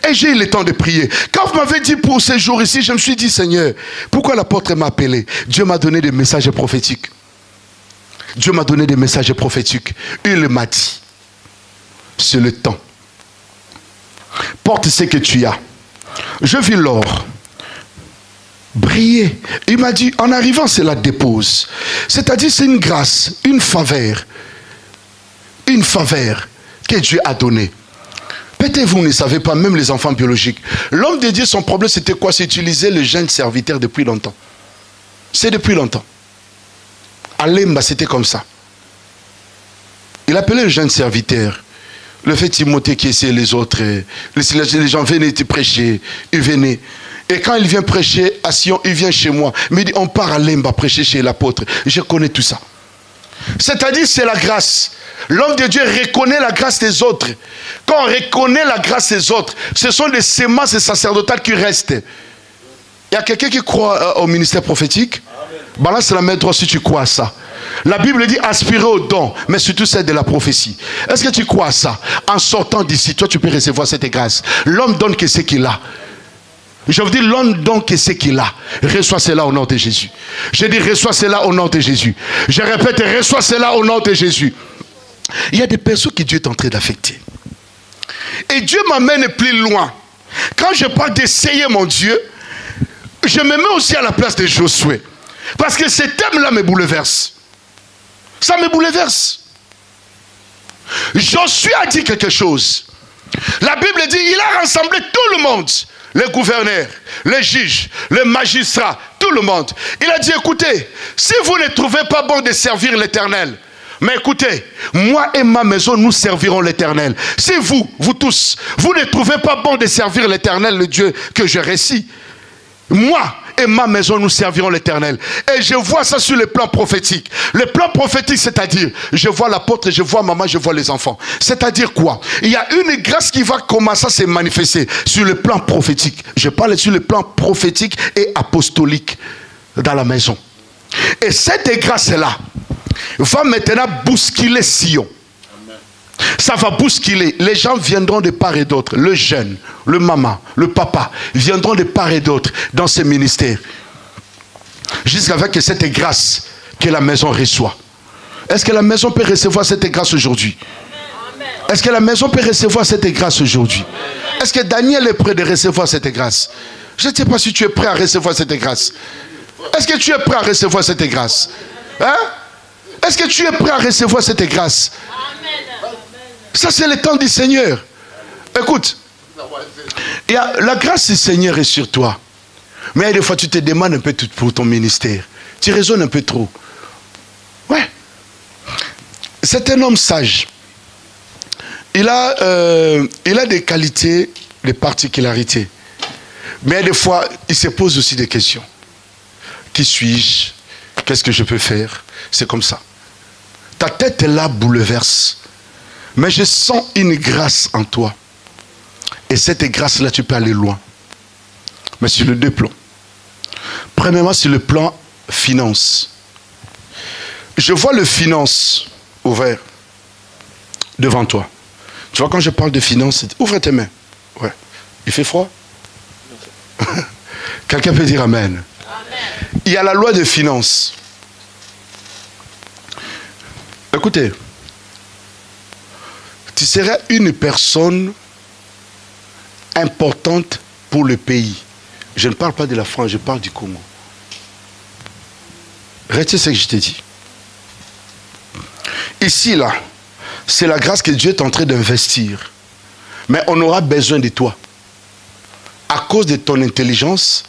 Speaker 3: Et j'ai eu le temps de prier. Quand vous m'avez dit pour ces jours ici, je me suis dit, Seigneur, pourquoi l'apôtre m'a appelé? Dieu m'a donné des messages prophétiques. Dieu m'a donné des messages prophétiques. Il m'a dit, c'est le temps. Porte ce que tu as. Je vis l'or briller. Il m'a dit, en arrivant, c'est la dépose. C'est-à-dire, c'est une grâce, une faveur que Dieu a donnée. Peut-être vous ne savez pas, même les enfants biologiques. L'homme de Dieu, son problème, c'était quoi? C'est utiliser le jeune serviteur depuis longtemps. C'est depuis longtemps. À Lemba, c'était comme ça. Il appelait le jeune serviteur. Le fait Timothée qui essayait les autres. Les gens venaient te prêcher. Ils venaient. Et quand il vient prêcher à Sion, il vient chez moi. Il me dit, on part à Lemba prêcher chez l'apôtre. Je connais tout ça. C'est-à-dire, c'est la grâce. L'homme de Dieu reconnaît la grâce des autres. Quand on reconnaît la grâce des autres, ce sont des semences sacerdotales qui restent. Il y a quelqu'un qui croit au ministère prophétique? Balance la main droite si tu crois à ça. La Bible dit aspirer au don, mais surtout celle de la prophétie. Est-ce que tu crois à ça? En sortant d'ici, toi tu peux recevoir cette grâce. L'homme donne que ce qu'il a. Je vous dis, l'homme donne que ce qu'il a. Reçois cela au nom de Jésus. Je dis, reçois cela au nom de Jésus. Je répète, reçois cela au nom de Jésus. Il y a des personnes que Dieu est en train d'affecter. Et Dieu m'amène plus loin. Quand je parle d'essayer mon Dieu, je me mets aussi à la place de Josué. Parce que ce thème-là me bouleverse. Ça me bouleverse. Josué a dit quelque chose. La Bible dit, il a rassemblé tout le monde. Les gouverneurs, les juges, les magistrats, tout le monde. Il a dit, écoutez, si vous ne trouvez pas bon de servir l'Éternel, mais écoutez, moi et ma maison, nous servirons l'Éternel. Si vous tous, vous ne trouvez pas bon de servir l'Éternel, le Dieu que je récite, moi et ma maison, nous servirons l'Éternel. Et je vois ça sur le plan prophétique. Le plan prophétique, c'est-à-dire, je vois l'apôtre, je vois maman, je vois les enfants. C'est-à-dire quoi? Il y a une grâce qui va commencer à se manifester sur le plan prophétique. Je parle sur le plan prophétique et apostolique dans la maison. Et cette grâce-là va maintenant bousculer Sion. Ça va bousculer. Les gens viendront de part et d'autre. Le jeune, le maman, le papa viendront de part et d'autre dans ce ministère. Jusqu'à ce que cette grâce que la maison reçoit. Est-ce que la maison peut recevoir cette grâce aujourd'hui? Est-ce que la maison peut recevoir cette grâce aujourd'hui? Est-ce que Daniel est prêt de recevoir cette grâce? Je ne sais pas si tu es prêt à recevoir cette grâce. Est-ce que tu es prêt à recevoir cette grâce? Hein? Est-ce que tu es prêt à recevoir cette grâce? Ça, c'est le temps du Seigneur. Écoute, la grâce du Seigneur est sur toi. Mais des fois, tu te demandes un peu tout pour ton ministère. Tu raisonnes un peu trop. Ouais. C'est un homme sage. Il a des qualités, des particularités. Mais des fois, il se pose aussi des questions. Qui suis-je? Qu'est-ce que je peux faire? C'est comme ça. Ta tête là bouleverse. Mais je sens une grâce en toi. Et cette grâce-là, tu peux aller loin. Mais sur les deux plans. Premièrement, sur le plan finance. Je vois le finance ouvert devant toi. Tu vois, quand je parle de finance, ouvre tes mains. Ouais. Il fait froid? Quelqu'un peut dire amen. Amen. Il y a la loi de finances. Écoutez. Tu seras une personne importante pour le pays. Je ne parle pas de la France, je parle du Congo. Retiens ce que je t'ai dit. Ici, là, c'est la grâce que Dieu est en train d'investir. Mais on aura besoin de toi. À cause de ton intelligence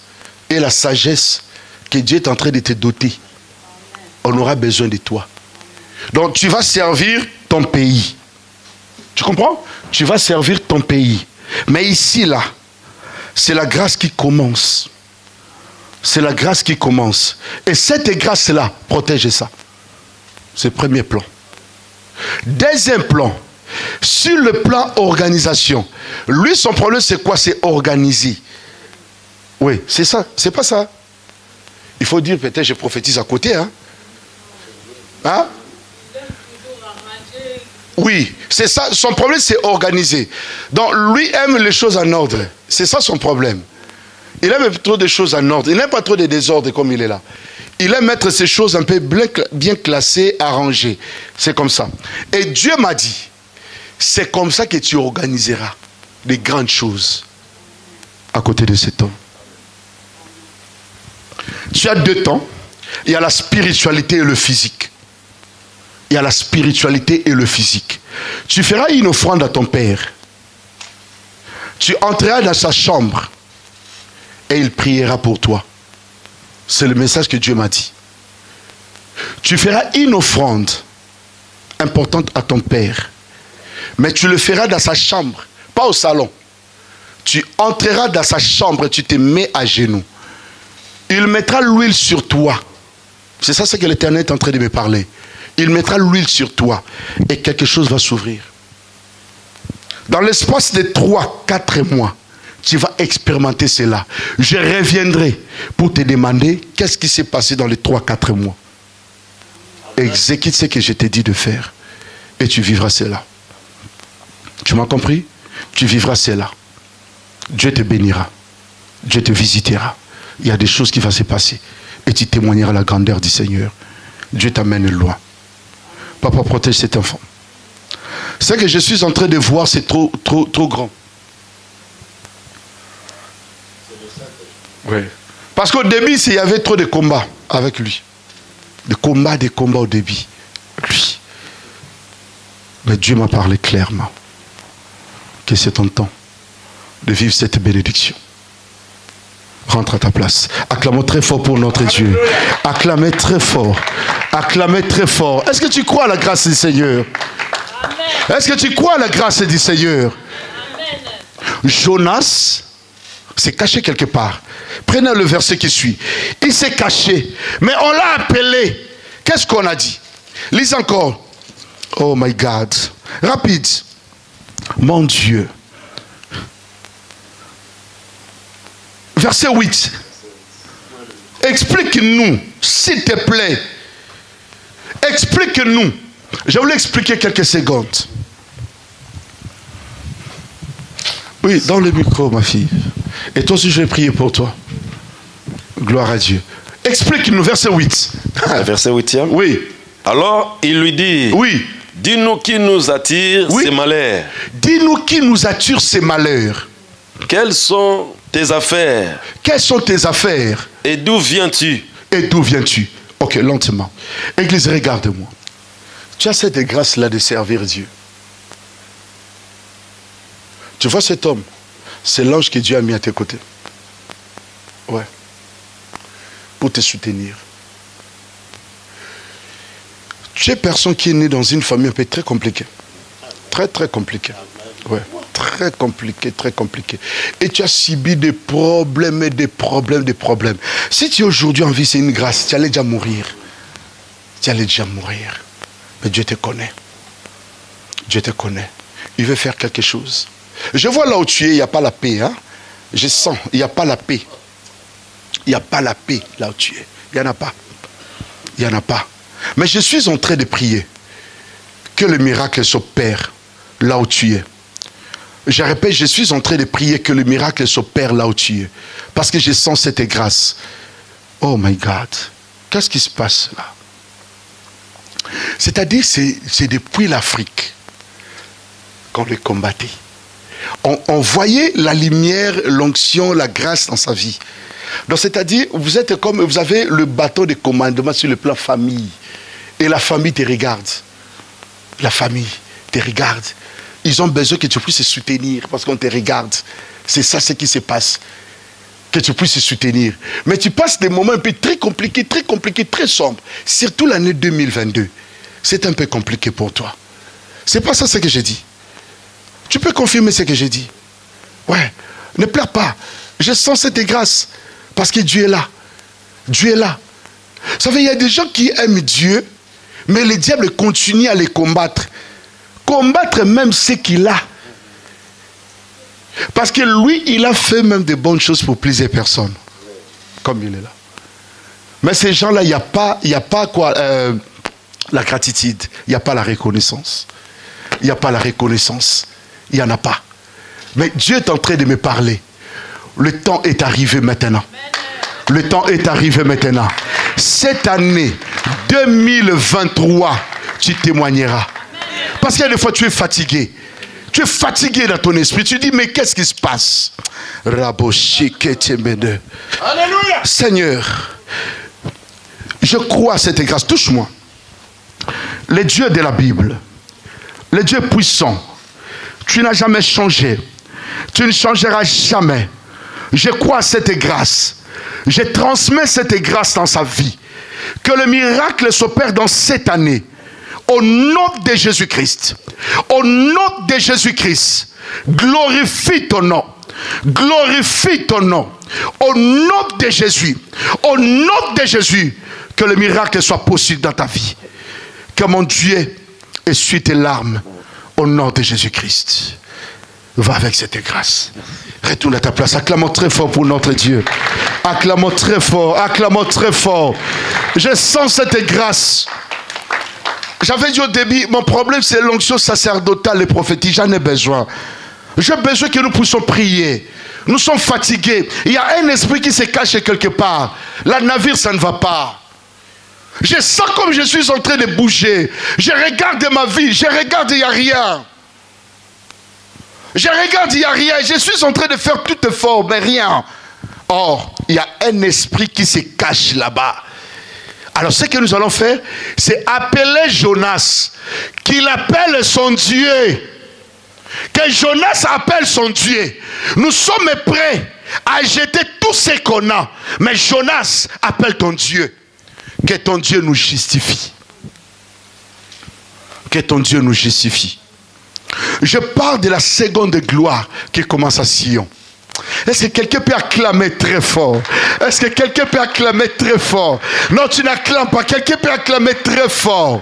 Speaker 3: et la sagesse que Dieu est en train de te doter. On aura besoin de toi. Donc, tu vas servir ton pays. Tu comprends? Tu vas servir ton pays. Mais ici, là, c'est la grâce qui commence. C'est la grâce qui commence. Et cette grâce-là, protège ça. C'est le premier plan. Deuxième plan, sur le plan organisation. Lui, son problème, c'est quoi? C'est organiser. Oui, c'est ça. C'est pas ça. Il faut dire, peut-être, je prophétise à côté. Hein? Hein? Oui, c'est ça. Son problème, c'est organiser. Donc, lui aime les choses en ordre. C'est ça son problème. Il aime trop de choses en ordre. Il n'aime pas trop de désordre comme il est là. Il aime mettre ces choses un peu bien classées, arrangées. C'est comme ça. Et Dieu m'a dit, c'est comme ça que tu organiseras des grandes choses à côté de cet homme. Tu as deux temps. Il y a la spiritualité et le physique. Il y a la spiritualité et le physique. Tu feras une offrande à ton père. Tu entreras dans sa chambre et il priera pour toi. C'est le message que Dieu m'a dit. Tu feras une offrande importante à ton père. Mais tu le feras dans sa chambre, pas au salon. Tu entreras dans sa chambre et tu te mets à genoux. Il mettra l'huile sur toi. C'est ça ce que l'Éternel est en train de me parler. il mettra l'huile sur toi et quelque chose va s'ouvrir. Dans l'espace de 3-4 mois, tu vas expérimenter cela. Je reviendrai pour te demander qu'est-ce qui s'est passé dans les 3-4 mois. Exécute ce que je t'ai dit de faire et tu vivras cela. Tu m'as compris? Tu vivras cela. Dieu te bénira. Dieu te visitera. Il y a des choses qui vont se passer et tu témoigneras la grandeur du Seigneur. Dieu t'amène loin. Papa, protège cet enfant. Ce que je suis en train de voir, c'est trop grand. Oui. Parce qu'au début, il y avait trop de combats avec lui. Des combats au début. Lui. Mais Dieu m'a parlé clairement. Que c'est ton temps de vivre cette bénédiction. Rentre à ta place. Acclamons très fort pour notre Dieu. Acclamez très fort. Acclamez très fort. Est-ce que tu crois à la grâce du Seigneur? Est-ce que tu crois à la grâce du Seigneur? Amen. Jonas s'est caché quelque part. Prenez le verset qui suit. Il s'est caché. Mais on l'a appelé. Qu'est-ce qu'on a dit? Lisez encore. Oh my God. Rapide. Mon Dieu. Verset 8. Explique-nous, s'il te plaît. Explique-nous. Je vais vous l'expliquer quelques secondes. Oui, dans le micro, ma fille. Et toi aussi, je vais prier pour toi. Gloire à Dieu. Explique-nous, verset 8.
Speaker 2: Verset 8e.
Speaker 3: Oui.
Speaker 2: Alors, il lui dit.
Speaker 3: Oui.
Speaker 2: Dis-nous qui nous attire ces malheurs.
Speaker 3: Dis-nous qui nous attire ces malheurs.
Speaker 2: Quelles sont tes affaires?
Speaker 3: Quelles sont tes affaires?
Speaker 2: Et d'où viens-tu?
Speaker 3: Et d'où viens-tu? Ok, lentement. Église, regarde-moi. Tu as cette grâce-là de servir Dieu. Tu vois cet homme? C'est l'ange que Dieu a mis à tes côtés. Ouais. Pour te soutenir. Tu es personne qui est né dans une famille un peu très compliquée. Très, très compliquée. Ouais. Très compliqué, très compliqué. Et tu as subi des problèmes et des problèmes, des problèmes. Si tu es aujourd'hui en vie, c'est une grâce. Tu allais déjà mourir. Tu allais déjà mourir. Mais Dieu te connaît. Dieu te connaît. Il veut faire quelque chose. Je vois là où tu es, il n'y a pas la paix. Hein? Je sens, il n'y a pas la paix. Il n'y a pas la paix là où tu es. Il n'y en a pas. Il n'y en a pas. Mais je suis en train de prier que le miracle s'opère là où tu es. Je répète, je suis en train de prier que le miracle s'opère là où tu es. Parce que je sens cette grâce. Oh my God. Qu'est-ce qui se passe là? C'est-à-dire, c'est depuis l'Afrique qu'on le combattait. On voyait la lumière, l'onction, la grâce dans sa vie. Donc c'est-à-dire, vous êtes comme, vous avez le bâton de commandement sur le plan famille. Et la famille te regarde. La famille te regarde. Ils ont besoin que tu puisses se soutenir parce qu'on te regarde. C'est ça ce qui se passe. Que tu puisses se soutenir. Mais tu passes des moments un peu très compliqués, très sombres. Surtout l'année 2022. C'est un peu compliqué pour toi. C'est pas ça ce que j'ai dit. Tu peux confirmer ce que j'ai dit. Ouais. Ne pleure pas. Je sens cette grâce. Parce que Dieu est là. Dieu est là. Vous savez, il y a des gens qui aiment Dieu, mais le diable continue à les combattre. Combattre même ce qu'il a. Parce que lui, il a fait même de bonnes choses pour plusieurs personnes. Comme il est là. Mais ces gens-là, il n'y a pas quoi, la gratitude. Il n'y a pas la reconnaissance. Il n'y a pas la reconnaissance. Il n'y en a pas. Mais Dieu est en train de me parler. Le temps est arrivé maintenant. Le temps est arrivé maintenant. Cette année 2023, tu témoigneras. Parce qu'il y a des fois, tu es fatigué. Tu es fatigué dans ton esprit. Tu dis, mais qu'est-ce qui se passe? Alléluia. Seigneur, je crois à cette grâce. Touche-moi. Le Dieu de la Bible, le Dieu puissant, tu n'as jamais changé. Tu ne changeras jamais. Je crois à cette grâce. Je transmets cette grâce dans sa vie. Que le miracle s'opère dans cette année. Au nom de Jésus-Christ. Au nom de Jésus-Christ. Glorifie ton nom. Glorifie ton nom. Au nom de Jésus. Au nom de Jésus. Que le miracle soit possible dans ta vie. Que mon Dieu essuie tes larmes au nom de Jésus-Christ. Va avec cette grâce. Retourne à ta place. Acclamons très fort pour notre Dieu. Acclamons très fort. Acclamons très fort. Je sens cette grâce. J'avais dit au début, mon problème c'est l'onction sacerdotale et prophétique. J'en ai besoin. J'ai besoin que nous puissions prier. Nous sommes fatigués. Il y a un esprit qui se cache quelque part. La navire, ça ne va pas. Je sens comme je suis en train de bouger. Je regarde ma vie. Je regarde, il n'y a rien. Je regarde, il n'y a rien. Je suis en train de faire tout effort, mais rien. Or, il y a un esprit qui se cache là-bas. Alors, ce que nous allons faire, c'est appeler Jonas. Qu'il appelle son Dieu. Que Jonas appelle son Dieu. Nous sommes prêts à jeter tout ce qu'on a. Mais Jonas, appelle ton Dieu. Que ton Dieu nous justifie. Que ton Dieu nous justifie. Je parle de la seconde gloire qui commence à Sion. Est-ce que quelqu'un peut acclamer très fort? Est-ce que quelqu'un peut acclamer très fort? Non, tu n'acclames pas. Quelqu'un peut acclamer très fort.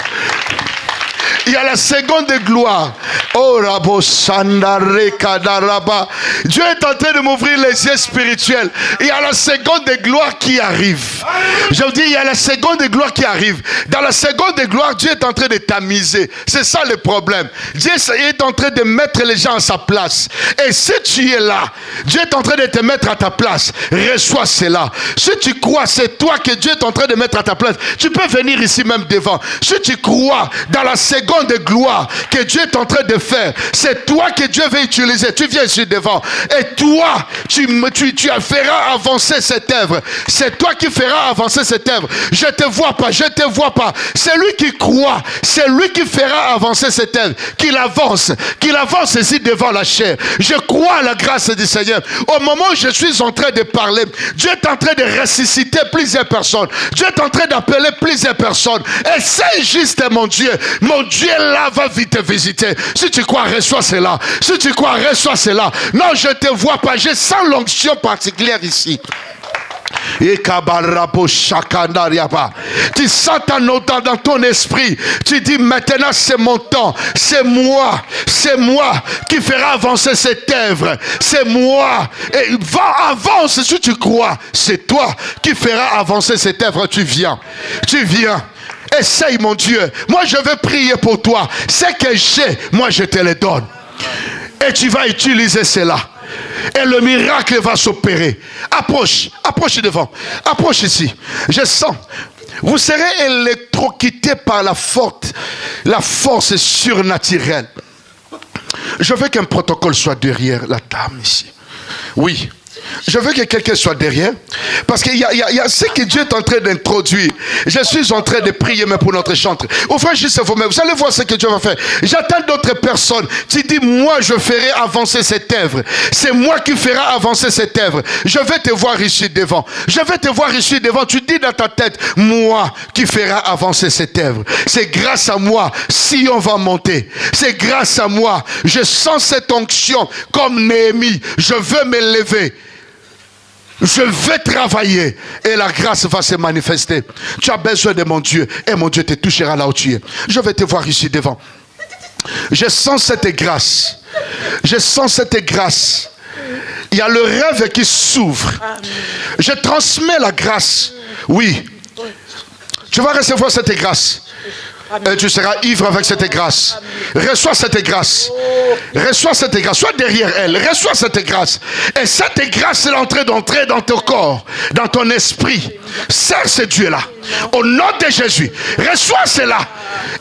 Speaker 3: Il y a la seconde gloire. Oh, Rabo Sandare Kadaraba. Dieu est en train de m'ouvrir les yeux spirituels. Il y a la seconde gloire qui arrive. Je vous dis, il y a la seconde gloire qui arrive. Dans la seconde gloire, Dieu est en train de tamiser. C'est ça le problème. Dieu est en train de mettre les gens à sa place. Et si tu es là, Dieu est en train de te mettre à ta place. Reçois cela. Si tu crois, c'est toi que Dieu est en train de mettre à ta place. Tu peux venir ici même devant. Si tu crois dans la seconde de gloire que Dieu est en train de faire, c'est toi que Dieu veut utiliser. Tu viens ici devant et toi tu feras avancer cette œuvre. C'est toi qui feras avancer cette œuvre. Je te vois pas, je te vois pas. C'est lui qui croit, c'est lui qui fera avancer cette œuvre. Qu'il avance ici devant la chair. Je crois à la grâce du Seigneur. Au moment où je suis en train de parler, Dieu est en train de ressusciter plusieurs personnes. Dieu est en train d'appeler plusieurs personnes. Et c'est juste mon Dieu là va vite te visiter. Si tu crois, reçois cela. Si tu crois, reçois cela. Non, je ne te vois pas. Je sens l'onction particulière ici. Tu sens dans ton esprit. Tu dis maintenant c'est mon temps. C'est moi qui fera avancer cette œuvre. C'est moi. Et avance si tu crois. C'est toi qui fera avancer cette œuvre. Tu viens. Essaye mon Dieu. Moi je veux prier pour toi. Ce que j'ai, moi je te le donne. Et tu vas utiliser cela. Et le miracle va s'opérer. Approche devant. Approche ici. Je sens. Vous serez électrocuté par la force surnaturelle. Je veux qu'un protocole soit derrière la table ici. Oui. Je veux que quelqu'un soit derrière. Parce qu'il y a ce que Dieu est en train d'introduire. Je suis en train de prier même pour notre chantre. Ouvrez juste vous-même. Vous allez voir ce que Dieu va faire. J'attends d'autres personnes. Tu dis, moi je ferai avancer cette œuvre. C'est moi qui ferai avancer cette œuvre. Je vais te voir ici devant. Je vais te voir ici devant. Tu dis dans ta tête, moi qui ferai avancer cette œuvre. C'est grâce à moi si on va monter. C'est grâce à moi. Je sens cette onction comme Néhémie. Je veux me lever. Je vais travailler et la grâce va se manifester. Tu as besoin de mon Dieu et mon Dieu te touchera là où tu es. Je vais te voir ici devant. Je sens cette grâce. Je sens cette grâce. Il y a le rêve qui s'ouvre. Je transmets la grâce. Oui. Tu vas recevoir cette grâce. Et tu seras ivre avec cette grâce. Reçois cette grâce. Reçois cette grâce. Sois derrière elle. Reçois cette grâce. Et cette grâce est en train d'entrer dans ton corps, dans ton esprit. Serre ce Dieu-là. Au nom de Jésus. Reçois cela.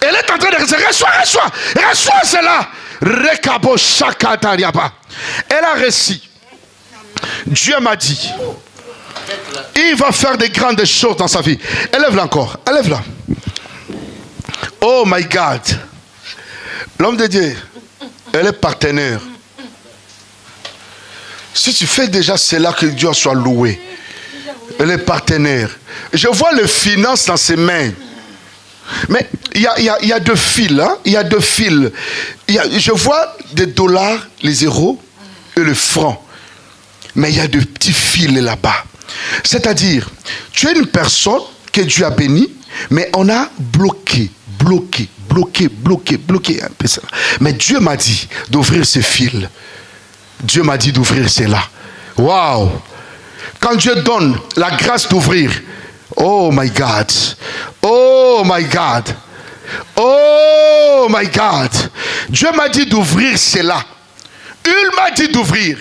Speaker 3: Elle est en train de recevoir. Reçois cela. Rekabo shakatariaba. Elle a reçu. Dieu m'a dit. Il va faire des grandes choses dans sa vie. Élève-la encore. Élève-la. Oh my God. L'homme de Dieu, elle est partenaire. Si tu fais déjà cela, que Dieu soit loué. Elle est partenaire. Je vois les finances dans ses mains. Mais il y a deux fils. Hein? Il y a deux fils. Je vois des dollars, les zéros et le franc. Mais il y a de petits fils là-bas. C'est-à-dire, tu es une personne que Dieu a bénie, mais on a bloqué bloqué. Un peu ça. Mais Dieu m'a dit d'ouvrir ce fil. Dieu m'a dit d'ouvrir cela. Waouh! Quand Dieu donne la grâce d'ouvrir, oh my God, oh my God, oh my God, Dieu m'a dit d'ouvrir cela. Il m'a dit d'ouvrir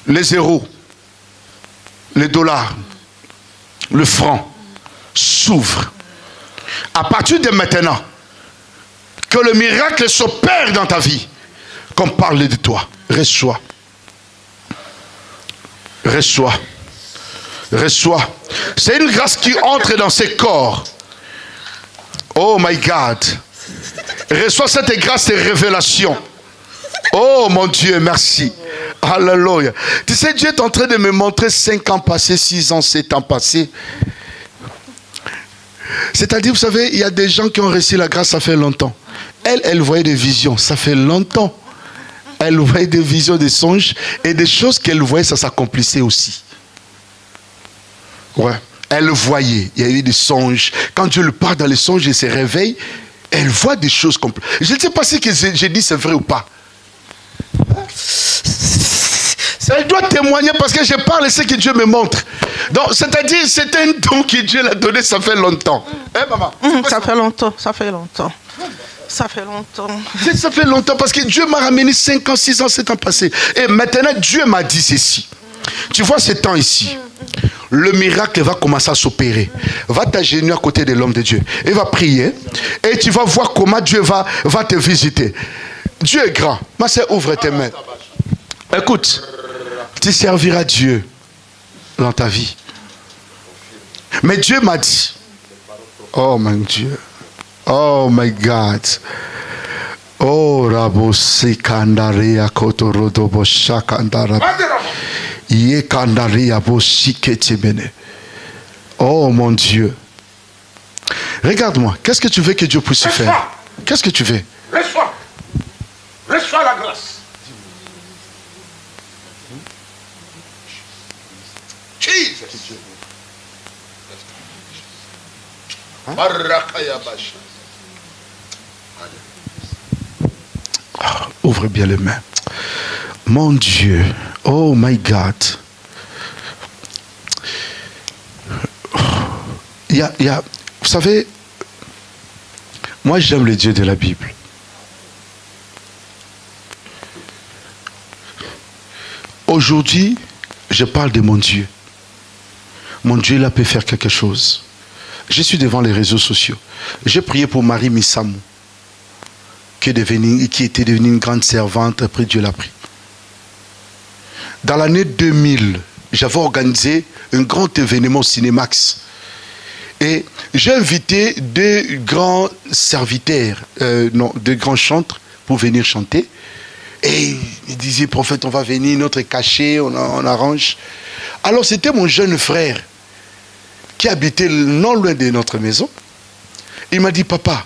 Speaker 3: les zéros, les dollars, le franc s'ouvre. À partir de maintenant, que le miracle s'opère dans ta vie, qu'on parle de toi, reçois. Reçois. Reçois. C'est une grâce qui entre dans ces corps. Oh my God. Reçois cette grâce de révélation. Oh mon Dieu, merci. Alléluia. Tu sais, Dieu est en train de me montrer 5 ans passés, 6 ans, 7 ans passés. C'est-à-dire, vous savez, il y a des gens qui ont reçu la grâce, ça fait longtemps. Elle voyait des visions, ça fait longtemps. Elle voyait des visions, des songes, et des choses qu'elle voyait, ça s'accomplissait aussi. Ouais. Elle voyait, il y a eu des songes. Quand Dieu lui parle dans les songes et se réveille, elle voit des choses complètes. Je ne sais pas si j'ai dit c'est vrai ou pas. Elle doit témoigner parce que je parle et ce que Dieu me montre. Donc, c'est-à-dire, c'est un don que Dieu l'a donné, ça fait longtemps. Hein, maman?
Speaker 4: Ça fait longtemps, ça fait longtemps. Ça fait longtemps.
Speaker 3: Ça fait longtemps parce que Dieu m'a ramené 5 ans, 6 ans, 7 ans passés. Et maintenant, Dieu m'a dit ceci. Tu vois ce temps ici, le miracle va commencer à s'opérer. Va t'agenouiller à côté de l'homme de Dieu. Il va prier et tu vas voir comment Dieu va te visiter. Dieu est grand. Ma soeur, ouvre tes mains. Écoute, tu serviras Dieu dans ta vie. Mais Dieu m'a dit, oh mon Dieu, oh my God, oh Rabo Sekandaria Kotorodobo Shakandara Yekandaria Bosiketibene. Oh mon Dieu. Regarde-moi, qu'est-ce que tu veux que Dieu puisse faire? Qu'est-ce que tu veux?
Speaker 1: Reçois. Reçois la grâce. Jesus.
Speaker 3: Ouvre bien les mains. Mon Dieu. Oh my God. Vous savez, moi j'aime le Dieu de la Bible. Aujourd'hui, je parle de mon Dieu. Mon Dieu, là, peut faire quelque chose. Je suis devant les réseaux sociaux. J'ai prié pour Marie Missamou, qui était devenue une grande servante. Après, Dieu l'a pris. Dans l'année 2000, j'avais organisé un grand événement au Cinémax. Et j'ai invité 2 grands serviteurs, 2 grands chantres pour venir chanter. Et il disait, prophète, on va venir, notre cachet, on arrange. Alors c'était mon jeune frère qui habitait non loin de notre maison. Il m'a dit, papa,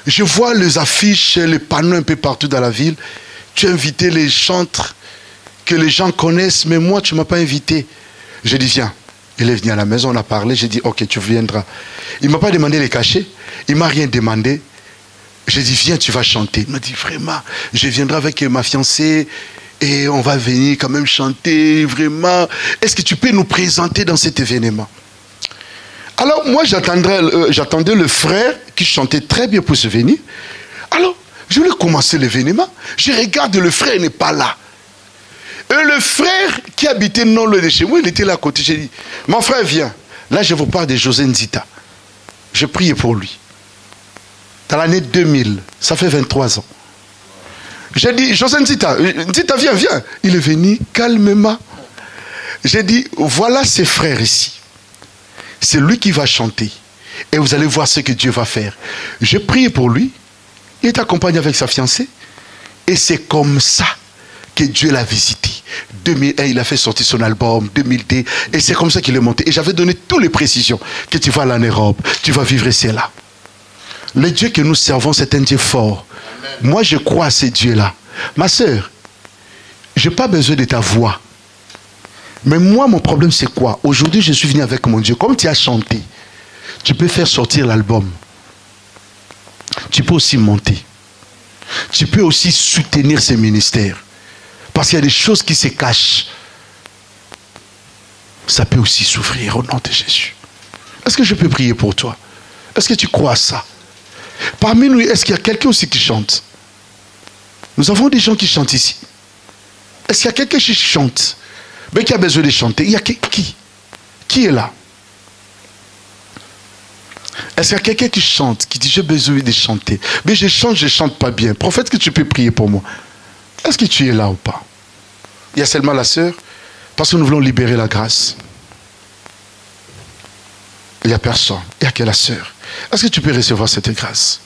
Speaker 3: je vois les affiches, les panneaux un peu partout dans la ville. Tu as invité les chantres que les gens connaissent, mais moi tu ne m'as pas invité. J'ai dit, viens. Il est venu à la maison, on a parlé, j'ai dit, ok, tu viendras. Il ne m'a pas demandé les cachets, il ne m'a rien demandé. J'ai dit, viens, tu vas chanter. Il m'a dit, vraiment, je viendrai avec ma fiancée et on va venir quand même chanter, vraiment. Est-ce que tu peux nous présenter dans cet événement? Alors, moi, j'attendais le frère qui chantait très bien pour se venir. Alors, je voulais commencer l'événement. Je regarde, le frère n'est pas là. Et le frère qui habitait non loin de chez moi, il était là à côté. J'ai dit, mon frère, viens. Là, je vous parle de José Nzita. Je priais pour lui. Dans l'année 2000, ça fait 23 ans. J'ai dit, José Nzita, viens, viens. Il est venu calmement. J'ai dit, voilà ses frères ici. C'est lui qui va chanter. Et vous allez voir ce que Dieu va faire. J'ai prié pour lui. Il est accompagné avec sa fiancée. Et c'est comme ça que Dieu l'a visité. 2001, il a fait sortir son album, 2002, et c'est comme ça qu'il est monté. Et j'avais donné toutes les précisions, que tu vas aller en Europe, tu vas vivre cela. Le Dieu que nous servons, c'est un Dieu fort. Amen. Moi, je crois à ce Dieu-là. Ma soeur, je n'ai pas besoin de ta voix. Mais moi, mon problème, c'est quoi? Aujourd'hui, je suis venu avec mon Dieu. Comme tu as chanté, tu peux faire sortir l'album. tu peux aussi monter. Tu peux aussi soutenir ces ministères. Parce qu'il y a des choses qui se cachent. Ça peut aussi souffrir au nom de Jésus. Est-ce que je peux prier pour toi? Est-ce que tu crois à ça? Parmi nous, est-ce qu'il y a quelqu'un aussi qui chante? Nous avons des gens qui chantent ici. Est-ce qu'il y a quelqu'un qui chante, mais qui a besoin de chanter? Il y a qui? Qui est là? Est-ce qu'il y a quelqu'un qui chante, qui dit j'ai besoin de chanter, mais je chante pas bien. Prophète, que tu peux prier pour moi? Est-ce que tu es là ou pas? Il y a seulement la sœur, parce que nous voulons libérer la grâce. Il n'y a personne, il n'y a que la sœur. Est-ce que tu peux recevoir cette grâce?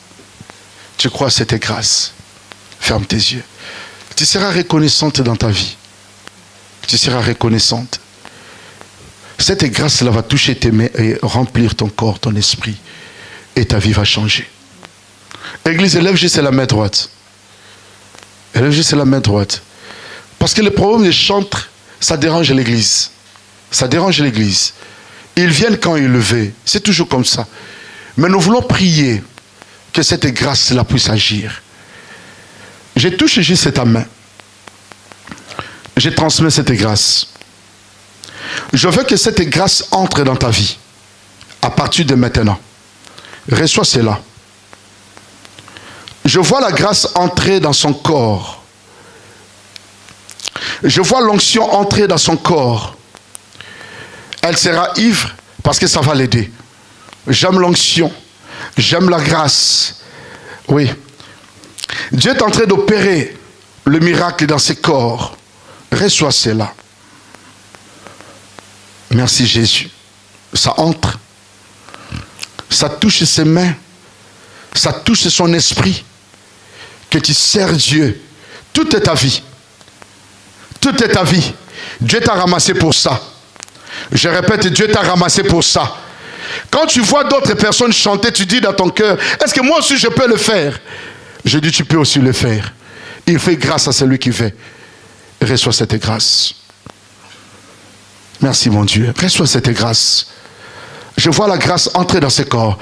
Speaker 3: Tu crois à cette grâce? Ferme tes yeux. Tu seras reconnaissante dans ta vie. Tu seras reconnaissante. Cette grâce-là va toucher tes mains et remplir ton corps, ton esprit. Et ta vie va changer. Église, élève juste la main droite. Élève juste la main droite. Parce que le problème des chantres, ça dérange l'église. Ça dérange l'église. Ils viennent quand ils le veulent. C'est toujours comme ça. Mais nous voulons prier que cette grâce-là puisse agir. Je touche juste ta main. Je transmets cette grâce. Je veux que cette grâce entre dans ta vie. À partir de maintenant. Reçois cela. Je vois la grâce entrer dans son corps. Je vois l'onction entrer dans son corps. Elle sera ivre parce que ça va l'aider. J'aime l'onction. J'aime la grâce. Oui. Dieu est en train d'opérer le miracle dans ses corps. Reçois cela. Merci Jésus. Ça entre. Ça touche ses mains. Ça touche son esprit. Que tu sers Dieu. Toute ta vie. Toute ta vie. Dieu t'a ramassé pour ça. Je répète, Dieu t'a ramassé pour ça. Quand tu vois d'autres personnes chanter, tu dis dans ton cœur, est-ce que moi aussi je peux le faire? Je dis, tu peux aussi le faire. Il fait grâce à celui qui fait. Reçois cette grâce. Merci mon Dieu. Reçois cette grâce. Je vois la grâce entrer dans ses corps.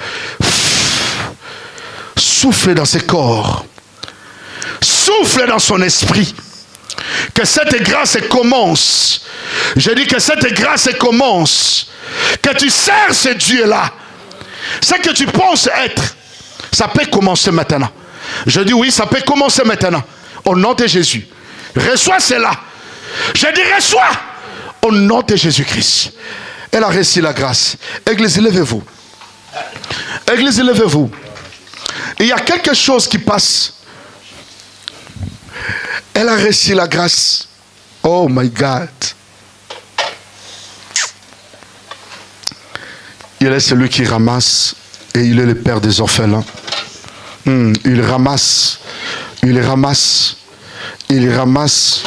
Speaker 3: Souffle dans ses corps. Souffle dans son esprit. Que cette grâce commence. Je dis que cette grâce commence. Que tu sers ce Dieu-là. Ce que tu penses être, ça peut commencer maintenant. Je dis oui, ça peut commencer maintenant. Au nom de Jésus. Reçois cela. Je dis reçois. Au nom de Jésus-Christ. Elle a reçu la grâce. Église, levez-vous. Église, levez-vous. Il y a quelque chose qui passe. Elle a reçu la grâce. Oh my God. Il est celui qui ramasse et il est le père des orphelins. Il ramasse. Il ramasse. Il ramasse.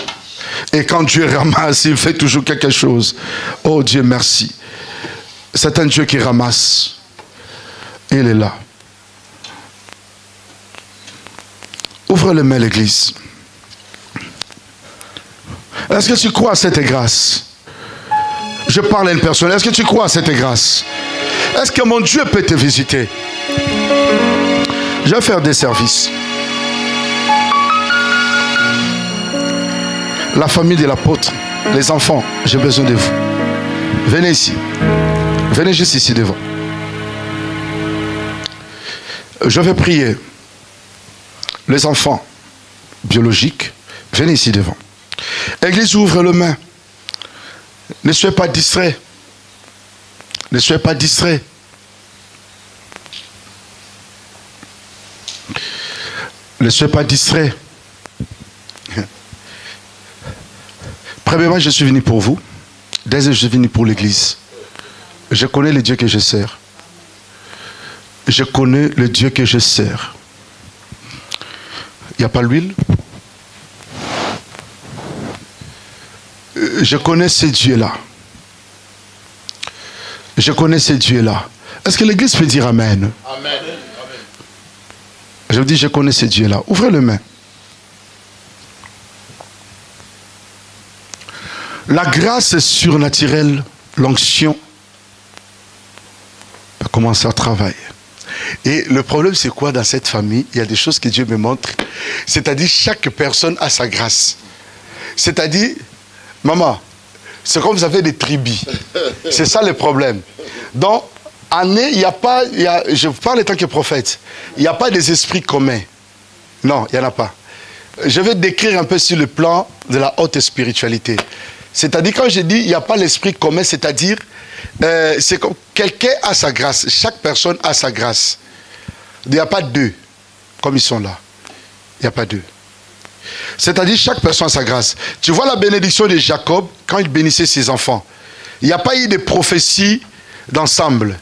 Speaker 3: Et quand Dieu ramasse, il fait toujours quelque chose. Oh Dieu, merci. C'est un Dieu qui ramasse. Il est là. Ouvre les mains, l'église. Est-ce que tu crois à cette grâce? Je parle à une personne. Est-ce que tu crois à cette grâce? Est-ce que mon Dieu peut te visiter? Je vais faire des services. La famille de l'apôtre, les enfants, j'ai besoin de vous. Venez ici. Venez juste ici devant. Je vais prier. Les enfants biologiques, venez ici devant. Église, ouvre les mains. Ne soyez pas distraits. Ne soyez pas distraits. Ne soyez pas distraits. Premièrement, je suis venu pour vous. Deuxièmement, je suis venu pour l'église. Je connais le Dieu que je sers. Je connais le Dieu que je sers. Il n'y a pas l'huile? Je connais ce Dieu-là. Je connais ce Dieu-là. Est-ce que l'église peut dire Amen? Amen. Je vous dis, je connais ce Dieu-là. Ouvrez les mains. La grâce surnaturelle, l'onction, va commencer à travailler. Et le problème, c'est quoi dans cette famille? Il y a des choses que Dieu me montre. C'est-à-dire, chaque personne a sa grâce. C'est-à-dire, maman, c'est comme vous avez des tribus. C'est ça le problème. Donc, il n'y a pas, je parle en tant que prophète, il n'y a pas des esprits communs. Non, il n'y en a pas. Je vais décrire un peu sur le plan de la haute spiritualité. C'est-à-dire, quand je dis il n'y a pas l'esprit commun, c'est-à-dire, c'est comme quelqu'un a sa grâce. Chaque personne a sa grâce. Il n'y a pas deux, comme ils sont là. Il n'y a pas deux. C'est-à-dire, chaque personne a sa grâce. Tu vois la bénédiction de Jacob, quand il bénissait ses enfants. Il n'y a pas eu de prophétie d'ensemble.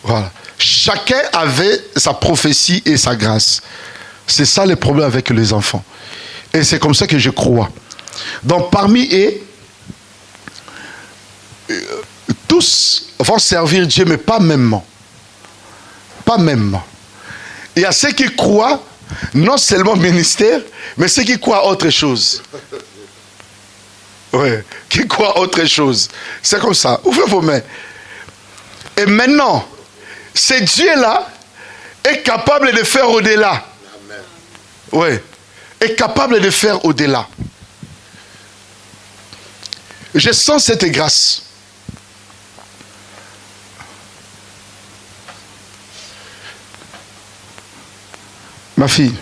Speaker 3: Voilà. Chacun avait sa prophétie et sa grâce. C'est ça le problème avec les enfants. Et c'est comme ça que je crois. Donc, parmi eux, tous vont servir Dieu, mais pas mêmement. Pas mêmement. Il y a ceux qui croient, non seulement ministère, mais ceux qui croient autre chose. Oui, qui croient autre chose. C'est comme ça. Ouvrez vos mains. Et maintenant, ce Dieu-là est capable de faire au-delà. Oui. Est capable de faire au-delà. Je sens cette grâce. Ma fille,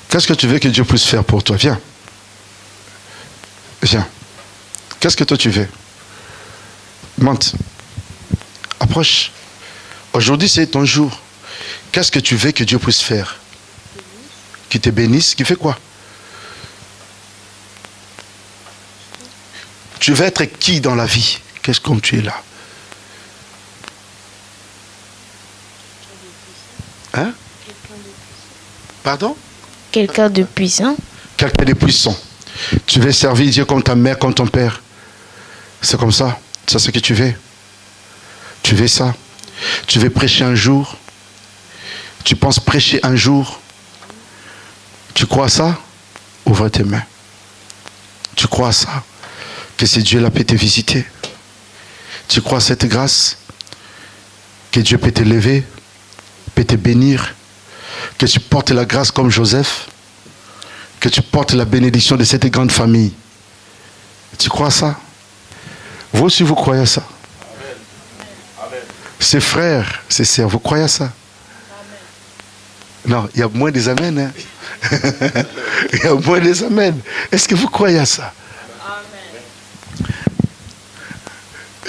Speaker 3: qu'est-ce que tu veux que Dieu puisse faire pour toi? Viens. Viens. Qu'est-ce que toi tu veux? Monte. Approche. Aujourd'hui c'est ton jour. Qu'est-ce que tu veux que Dieu puisse faire? Qui te bénisse? Qui fait quoi? Tu veux être qui dans la vie? Qu'est-ce comme tu es là? Hein? Pardon?
Speaker 5: Quelqu'un de puissant.
Speaker 3: Quelqu'un de puissant. Tu veux servir Dieu comme ta mère, comme ton père. C'est comme ça. C'est ce que tu veux. Tu veux ça. Tu veux prêcher un jour. Tu penses prêcher un jour. Tu crois à ça? Ouvre tes mains. Tu crois à ça? Que c'est Dieu là peut te visiter. Tu crois à cette grâce? Que Dieu peut te lever, peut te bénir. Que tu portes la grâce comme Joseph. Que tu portes la bénédiction de cette grande famille. Tu crois à ça? Vous aussi vous croyez à ça? Amen. Ses frères, ses sœurs, vous croyez à ça? Amen. Non, il y a moins des amens. Hein? Il y a moins des amens. Est-ce que vous croyez à ça? Amen.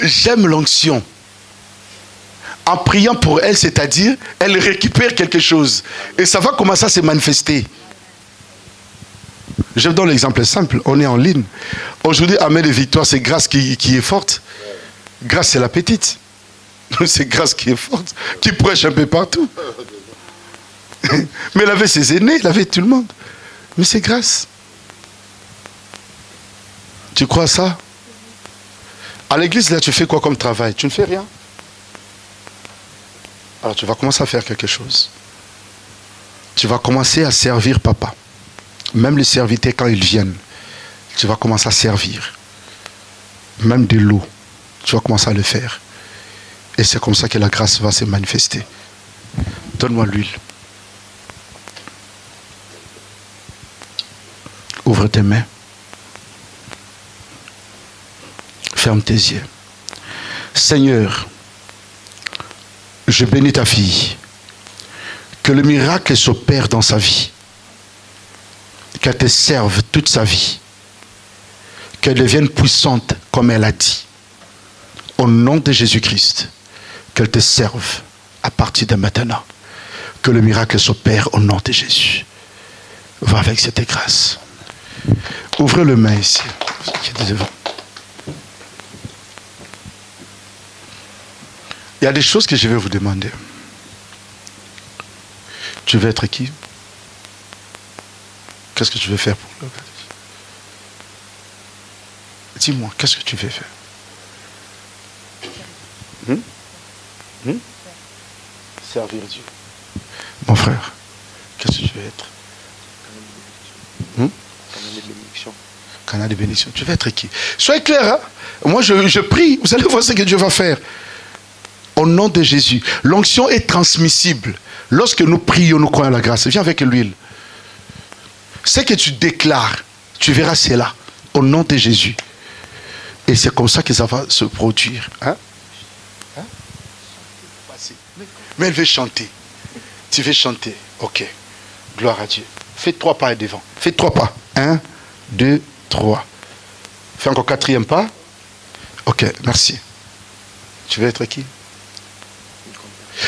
Speaker 3: J'aime l'onction. En priant pour elle, c'est-à-dire, elle récupère quelque chose. Et ça va commencer à se manifester. Je vous donne l'exemple simple. On est en ligne. Aujourd'hui, Amen de Victoire, c'est grâce qui est forte. Grâce, c'est la petite. C'est grâce qui est forte. Qui prêche un peu partout. Mais elle avait ses aînés, elle avait tout le monde. Mais c'est grâce. Tu crois à ça? À l'église, là, tu fais quoi comme travail? Tu ne fais rien. Alors tu vas commencer à faire quelque chose. Tu vas commencer à servir papa. Même les serviteurs, quand ils viennent, tu vas commencer à servir. Même de l'eau, tu vas commencer à le faire. Et c'est comme ça que la grâce va se manifester. Donne-moi l'huile. Ouvre tes mains. Ferme tes yeux. Seigneur, je bénis ta fille. Que le miracle s'opère dans sa vie. Qu'elle te serve toute sa vie. Qu'elle devienne puissante comme elle a dit. Au nom de Jésus-Christ. Qu'elle te serve à partir de maintenant. Que le miracle s'opère au nom de Jésus. Va avec cette grâce. Ouvrez le main ici. Il y a des choses que je vais vous demander. Tu veux être qui? Qu'est-ce que tu veux faire pour le gars? Dis-moi, qu'est-ce que tu veux faire? Servir Dieu. Mon frère, qu'est-ce que tu veux être? Canal de bénédiction. Canal de bénédiction. Tu veux être qui? Soyez clair, hein? Moi je prie, vous allez voir ce que Dieu va faire. Au nom de Jésus. L'onction est transmissible. Lorsque nous prions, nous croyons à la grâce. Viens avec l'huile. Ce que tu déclares, tu verras cela. Au nom de Jésus. Et c'est comme ça que ça va se produire. Hein? Hein? Mais elle veut chanter. Tu veux chanter. Ok. Gloire à Dieu. Fais 3 pas devant. Fais 3 pas. 1, 2, 3. Fais encore 4e pas. Ok, merci. Tu veux être qui?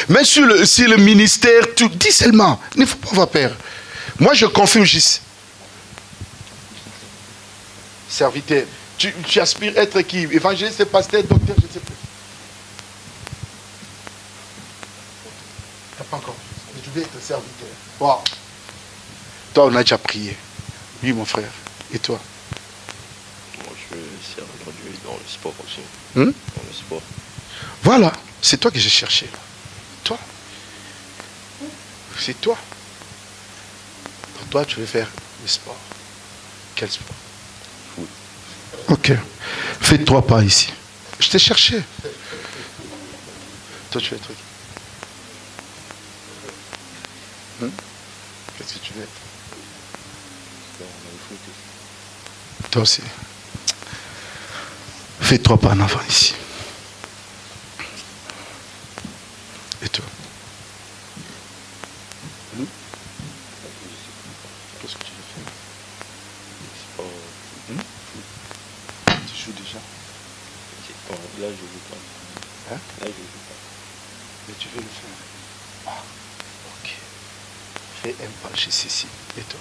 Speaker 3: Mais si le ministère, tu dis seulement. Il ne faut pas avoir peur. Moi, je confirme juste. Serviteur. Tu aspires être qui? Évangéliste, pasteur, docteur, je ne sais plus. Pas encore. Mais tu veux être serviteur. Wow. Toi, on a déjà prié. Oui, mon frère. Et toi?
Speaker 6: Moi, je suis aujourd'hui dans le sport aussi.
Speaker 3: Dans
Speaker 6: le sport.
Speaker 3: Voilà. C'est toi que j'ai cherché. Toi. C'est toi. Donc, toi, tu veux faire le sport. Quel sport?
Speaker 6: Foot.
Speaker 3: Ok. Fais 3 pas ici. Je t'ai cherché. Toi, tu veux être qui? Qu'est-ce que tu veux être? Toi aussi. Fais 3 pas en avant ici. Et toi? Qu'est-ce que tu veux faire? Tu joues déjà?
Speaker 6: Là, je ne joue pas.
Speaker 3: Hein?
Speaker 6: Là, je ne joue pas.
Speaker 3: Mais tu veux le faire? Ah, ok. Fais un pas chez Cécile. Et toi?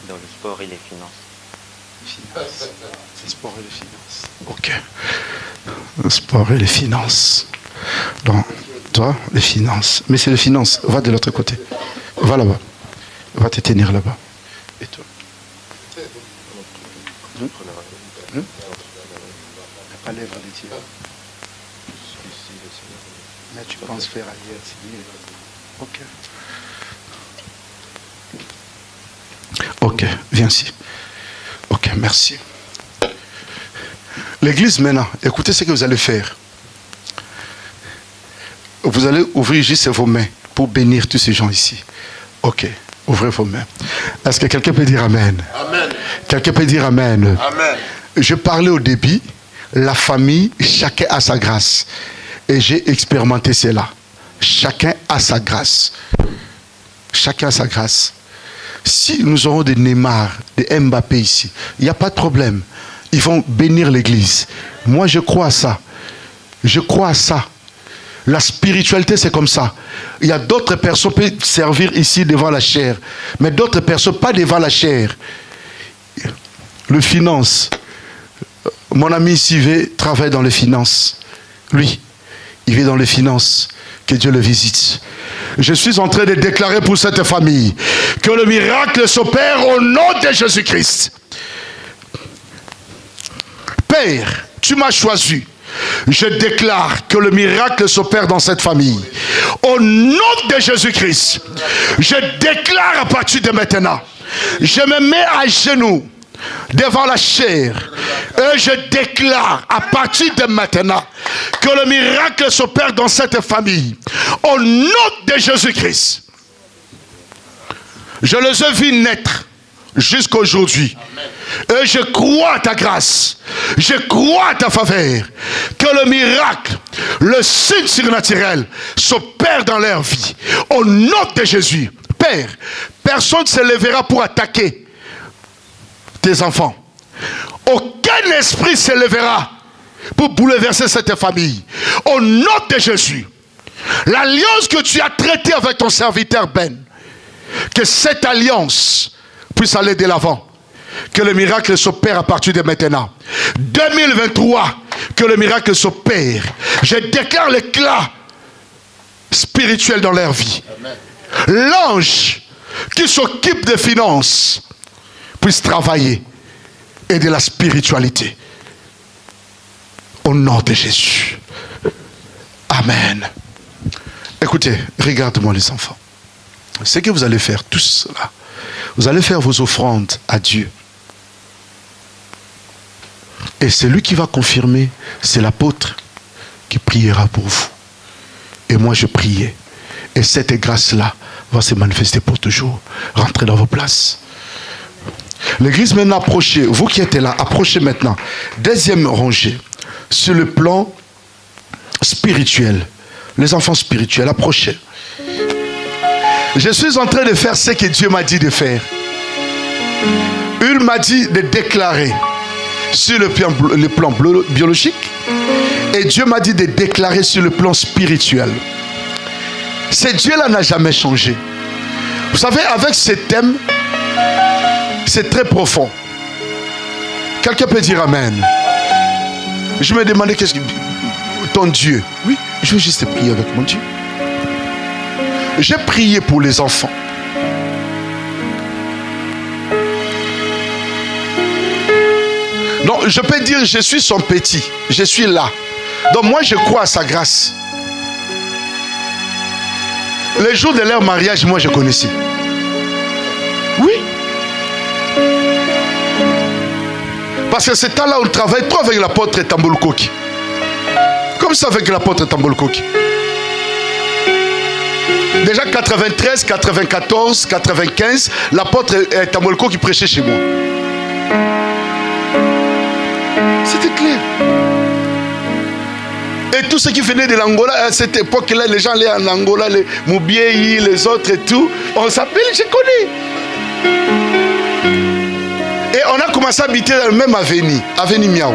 Speaker 7: Dans le sport et les finances.
Speaker 3: Finance. Le sport et les finances. Ok. Le sport et les finances. Donc, toi, les finances. Mais c'est les finances. Va de l'autre côté. Va là-bas. Va te tenir là-bas. Et toi? Pas lèvres de Dieu. Mais tu penses faire ailleurs, c'est mieux. Ok. Ok, viens ici. Ok, merci. L'église maintenant, écoutez ce que vous allez faire. Vous allez ouvrir juste vos mains pour bénir tous ces gens ici. Ok, ouvrez vos mains. Est-ce que quelqu'un peut dire Amen?
Speaker 1: Amen.
Speaker 3: Quelqu'un peut dire Amen?
Speaker 1: Amen.
Speaker 3: Je parlais au début, la famille, chacun a sa grâce. Et j'ai expérimenté cela. Chacun a sa grâce. Chacun a sa grâce. Si nous aurons des Neymar, des Mbappé ici, il n'y a pas de problème. Ils vont bénir l'église. Moi, je crois à ça. Je crois à ça. La spiritualité, c'est comme ça. Il y a d'autres personnes qui peuvent servir ici devant la chair. Mais d'autres personnes, pas devant la chair. Le finance. Mon ami ici travaille dans les finances. Lui, il vit dans les finances. Que Dieu le visite. Je suis en train de déclarer pour cette famille que le miracle s'opère au nom de Jésus-Christ. Père, tu m'as choisi. Je déclare que le miracle s'opère dans cette famille. Au nom de Jésus-Christ, je déclare à partir de maintenant, je me mets à genoux devant la chair et je déclare à partir de maintenant que le miracle s'opère dans cette famille au nom de Jésus-Christ. Je les ai vus naître jusqu'à aujourd'hui et je crois à ta grâce, je crois à ta faveur, que le miracle, le signe surnaturel s'opère dans leur vie au nom de Jésus. Père, personne ne se lèvera pour attaquer tes enfants. Aucun esprit se lèvera pour bouleverser cette famille. Au nom de Jésus, l'alliance que tu as traitée avec ton serviteur Ben, que cette alliance puisse aller de l'avant. Que le miracle s'opère à partir de maintenant. 2023, que le miracle s'opère. Je déclare l'éclat spirituel dans leur vie. L'ange qui s'occupe des finances puisse travailler et de la spiritualité. Au nom de Jésus. Amen. Écoutez, regarde-moi les enfants. Ce que vous allez faire, tous cela, vous allez faire vos offrandes à Dieu. Et celui qui va confirmer, c'est l'apôtre qui priera pour vous. Et moi, je priais. Et cette grâce-là va se manifester pour toujours. Rentrez dans vos places. L'église maintenant approchez. Vous qui êtes là, approchez maintenant. Deuxième rangée. Sur le plan spirituel. Les enfants spirituels, approchez. Je suis en train de faire ce que Dieu m'a dit de faire. Il m'a dit de déclarer sur le plan biologique. Et Dieu m'a dit de déclarer sur le plan spirituel. Ce Dieu-là n'a jamais changé. Vous savez, avec ce thème, c'est très profond. Quelqu'un peut dire Amen. Je me demandais qu'est-ce que... Ton Dieu. Oui, je veux juste prier avec mon Dieu. J'ai prié pour les enfants. Donc, je peux dire, je suis son petit. Je suis là. Donc, moi, je crois à sa grâce. Les jours de leur mariage, moi, je connaissais. Oui. Parce que c'est temps-là où on travaille trop avec l'apôtre Tambol-Koki. Comme ça avec l'apôtre Tambol-Koki. Déjà 93, 94, 95, l'apôtre Tambol-Koki prêchait chez moi. C'était clair. Et tout ce qui venait de l'Angola, à cette époque-là, les gens allaient en Angola, les Moubieyi, les autres et tout. On s'appelle, je connais. Et on a commencé à habiter dans le même avenue Miao.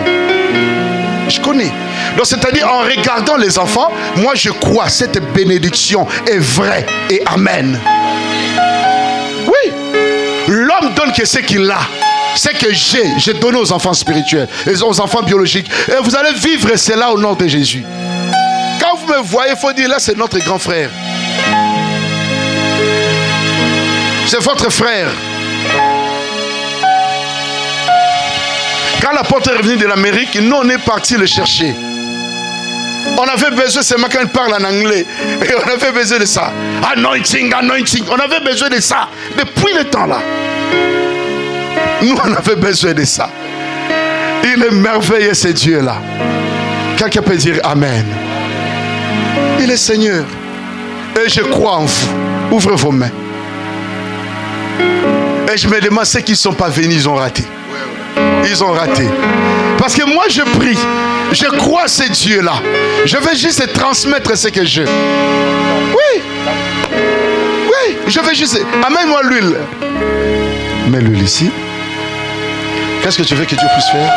Speaker 3: Je connais. Donc c'est-à-dire en regardant les enfants, moi je crois cette bénédiction est vraie et amen. Oui. L'homme donne que ce qu'il a. Ce que j'ai donné aux enfants spirituels, aux enfants biologiques. Et vous allez vivre cela au nom de Jésus. Quand vous me voyez, il faut dire là c'est notre grand frère. C'est votre frère. Quand l'apôtre est revenu de l'Amérique, nous on est parti le chercher. On avait besoin, c'est moi quand il parle en anglais. Et on avait besoin de ça. Anointing, anointing. On avait besoin de ça. Depuis le temps là. Nous on avait besoin de ça. Il est merveilleux ce Dieu là. Quelqu'un peut dire Amen. Il est Seigneur. Et je crois en vous. Ouvrez vos mains. Et je me demande ceux qui ne sont pas venus, ils ont raté. Ils ont raté. Parce que moi je prie. Je crois à ce Dieu là. Je vais juste transmettre ce que je. Oui. Oui. Je vais juste. Amène-moi l'huile. Mets l'huile ici. Qu'est-ce que tu veux que Dieu puisse faire?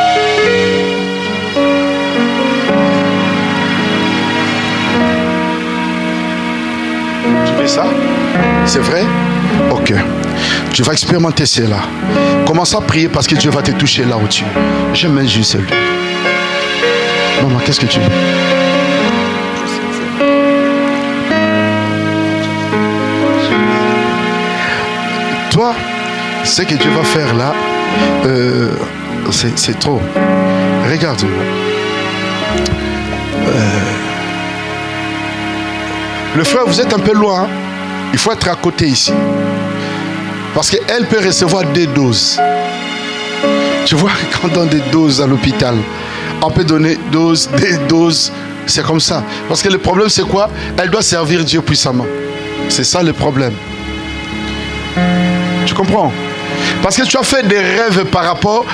Speaker 3: Tu veux ça? C'est vrai? Ok. Tu vas expérimenter cela. Commence à prier parce que Dieu va te toucher là où tu es. Je mets juste lui. Maman, qu'est-ce que tu veux? Toi, ce que Dieu va faire là, c'est trop. Regarde. Le frère, vous êtes un peu loin. Hein? Il faut être à côté ici. Parce qu'elle peut recevoir des doses. Tu vois, quand on donne des doses à l'hôpital, on peut donner des doses. C'est comme ça. Parce que le problème, c'est quoi? Elle doit servir Dieu puissamment. C'est ça le problème. Tu comprends? Parce que tu as fait des rêves par rapport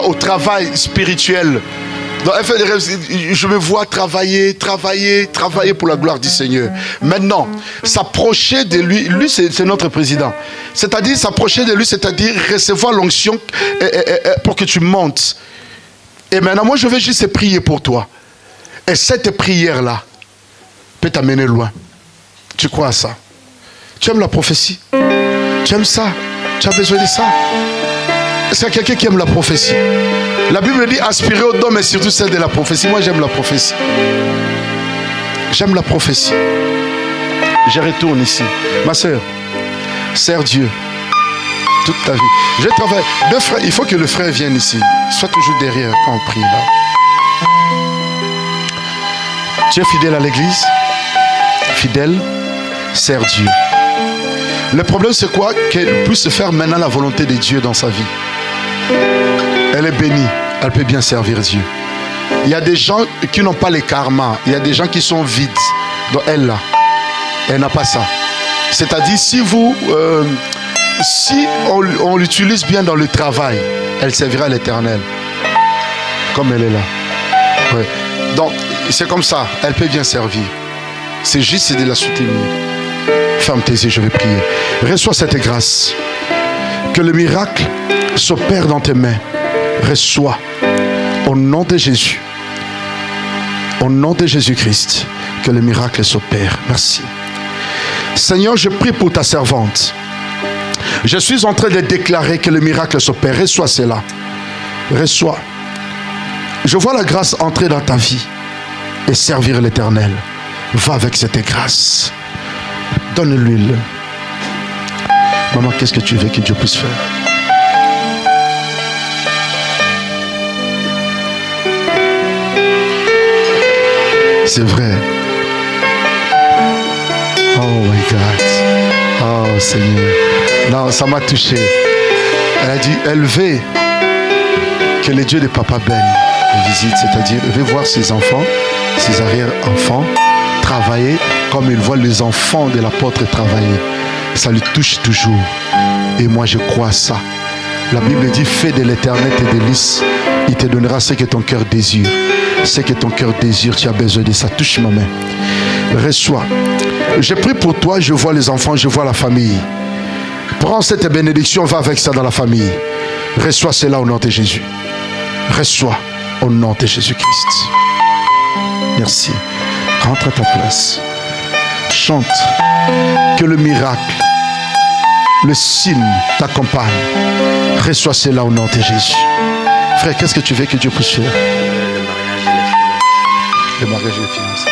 Speaker 3: au travail spirituel. Donc elle fait des rêves, je me vois travailler pour la gloire du Seigneur. Maintenant, s'approcher de lui, lui c'est notre président. C'est-à-dire s'approcher de lui, c'est-à-dire recevoir l'onction pour que tu montes. Et maintenant, moi je vais juste prier pour toi. Et cette prière-là peut t'amener loin. Tu crois à ça? Tu aimes la prophétie? Tu aimes ça? Tu as besoin de ça? Est-ce qu'il y a quelqu'un qui aime la prophétie? La Bible dit aspirer au don, mais surtout celle de la prophétie. Moi, j'aime la prophétie. J'aime la prophétie. Je retourne ici. Ma soeur, sers Dieu toute ta vie. Je travaille. Deux frères, il faut que le frère vienne ici. Sois toujours derrière quand on prie là. Tu es fidèle à l'église? Fidèle, sers Dieu. Le problème, c'est quoi? Qu'elle puisse faire maintenant la volonté de Dieu dans sa vie. Elle est bénie. Elle peut bien servir Dieu. Il y a des gens qui n'ont pas les karmas. Il y a des gens qui sont vides. Donc elle là, elle n'a pas ça. C'est-à-dire si vous, si on l'utilise bien dans le travail, elle servira à l'Éternel. Comme elle est là. Ouais. Donc c'est comme ça, elle peut bien servir. C'est juste de la soutenir. Ferme tes yeux, je vais prier. Reçois cette grâce. Que le miracle s'opère dans tes mains. Reçois. Au nom de Jésus. Au nom de Jésus-Christ. Que le miracle s'opère. Merci. Seigneur, je prie pour ta servante. Je suis en train de déclarer que le miracle s'opère. Reçois cela. Reçois. Je vois la grâce entrer dans ta vie et servir l'Éternel. Va avec cette grâce. Donne l'huile. Maman, qu'est-ce que tu veux que Dieu puisse faire? C'est vrai. Oh my God. Oh Seigneur. Non, ça m'a touché. Elle a dit, élevé. Que les dieux de papa Ben visite, c'est-à-dire, il veut voir ses enfants, ses arrière-enfants, travailler comme il voit les enfants de l'apôtre travailler. Ça lui touche toujours. Et moi, je crois à ça. La Bible dit, fais de l'éternel tes délices. Il te donnera ce que ton cœur désire. Ce que ton cœur désire, tu as besoin de ça. Touche ma main. Reçois. Je prie pour toi, je vois les enfants, je vois la famille. Prends cette bénédiction, va avec ça dans la famille. Reçois cela au nom de Jésus. Reçois au nom de Jésus-Christ. Merci. Rentre à ta place. Chante. Que le miracle, le signe t'accompagne. Reçois cela au nom de Jésus. Frère, qu'est-ce que tu veux que Dieu puisse faire? Le mariage et les finances.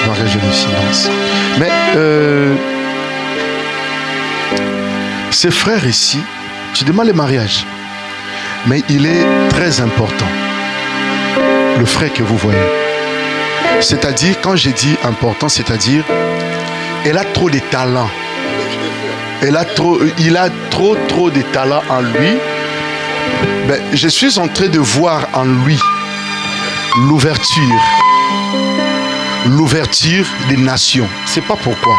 Speaker 3: Le mariage et les finances. Mais ces frères ici, tu demandes le mariage. Mais il est très important. Le frère que vous voyez. C'est-à-dire, quand j'ai dit important, c'est-à-dire, elle a trop de talent. Il a trop de talent en lui. Ben, je suis en train de voir en lui l'ouverture des nations. C'est pas pourquoi.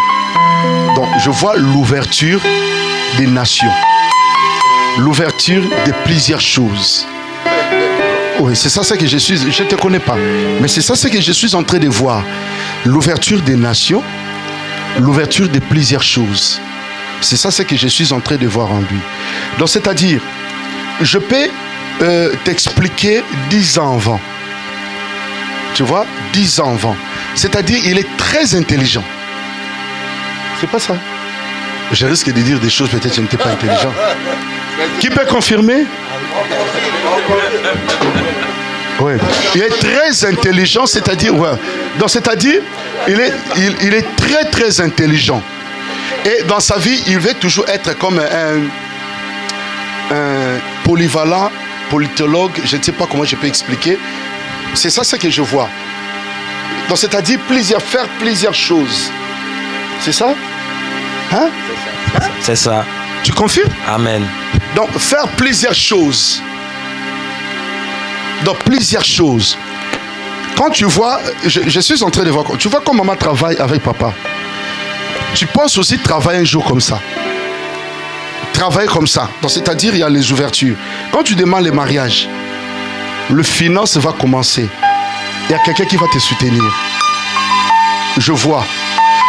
Speaker 3: Donc, je vois l'ouverture des nations. L'ouverture de plusieurs choses. Oui, c'est ça que je suis. Je ne te connais pas. Mais c'est ça que je suis en train de voir. L'ouverture des nations. L'ouverture de plusieurs choses. C'est ça que je suis en train de voir en lui. Donc, c'est-à-dire, je peux t'expliquer 10 ans avant. Tu vois, 10 ans avant. C'est-à-dire, il est très intelligent. C'est pas ça. Je risque de dire des choses, peut-être je n'étais pas intelligent. Qui peut confirmer? Oui. Il est très intelligent, c'est-à-dire, ouais. Donc, c'est-à-dire, il est très très intelligent. Et dans sa vie, il veut toujours être comme un polyvalent, politologue, je ne sais pas comment je peux expliquer. C'est ça ce que je vois. Donc, c'est-à-dire faire plusieurs choses. C'est ça? Hein?
Speaker 6: C'est ça.
Speaker 3: Tu confirmes?
Speaker 6: Amen.
Speaker 3: Donc, faire plusieurs choses. Donc, plusieurs choses. Quand tu vois, je suis en train de voir, tu vois comme maman travaille avec papa. Tu penses aussi travailler un jour comme ça. Travailler comme ça. Donc, c'est-à-dire, il y a les ouvertures. Quand tu demandes le mariage, le finance va commencer. Il y a quelqu'un qui va te soutenir. Je vois.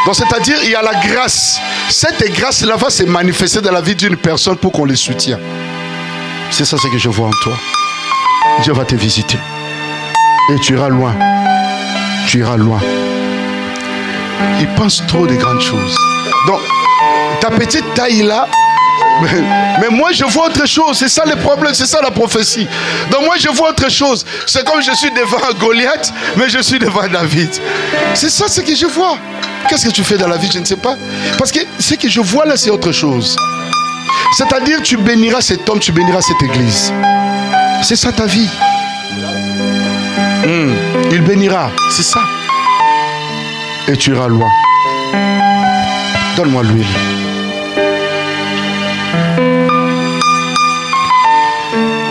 Speaker 3: Donc, c'est-à-dire, il y a la grâce. Cette grâce-là va se manifester dans la vie d'une personne pour qu'on les soutienne. C'est ça ce que je vois en toi. Dieu va te visiter. Et tu iras loin. Tu iras loin. Il pense trop de grandes choses. Donc, ta petite taille là, mais moi je vois autre chose. C'est ça le problème, c'est ça la prophétie. Donc moi je vois autre chose. C'est comme je suis devant Goliath, mais je suis devant David. C'est ça ce que je vois. Qu'est-ce que tu fais dans la vie, je ne sais pas. Parce que ce que je vois là, c'est autre chose. C'est-à-dire, tu béniras cet homme, tu béniras cette église. C'est ça ta vie. Il bénira, c'est ça. Et tu iras loin. Donne-moi l'huile.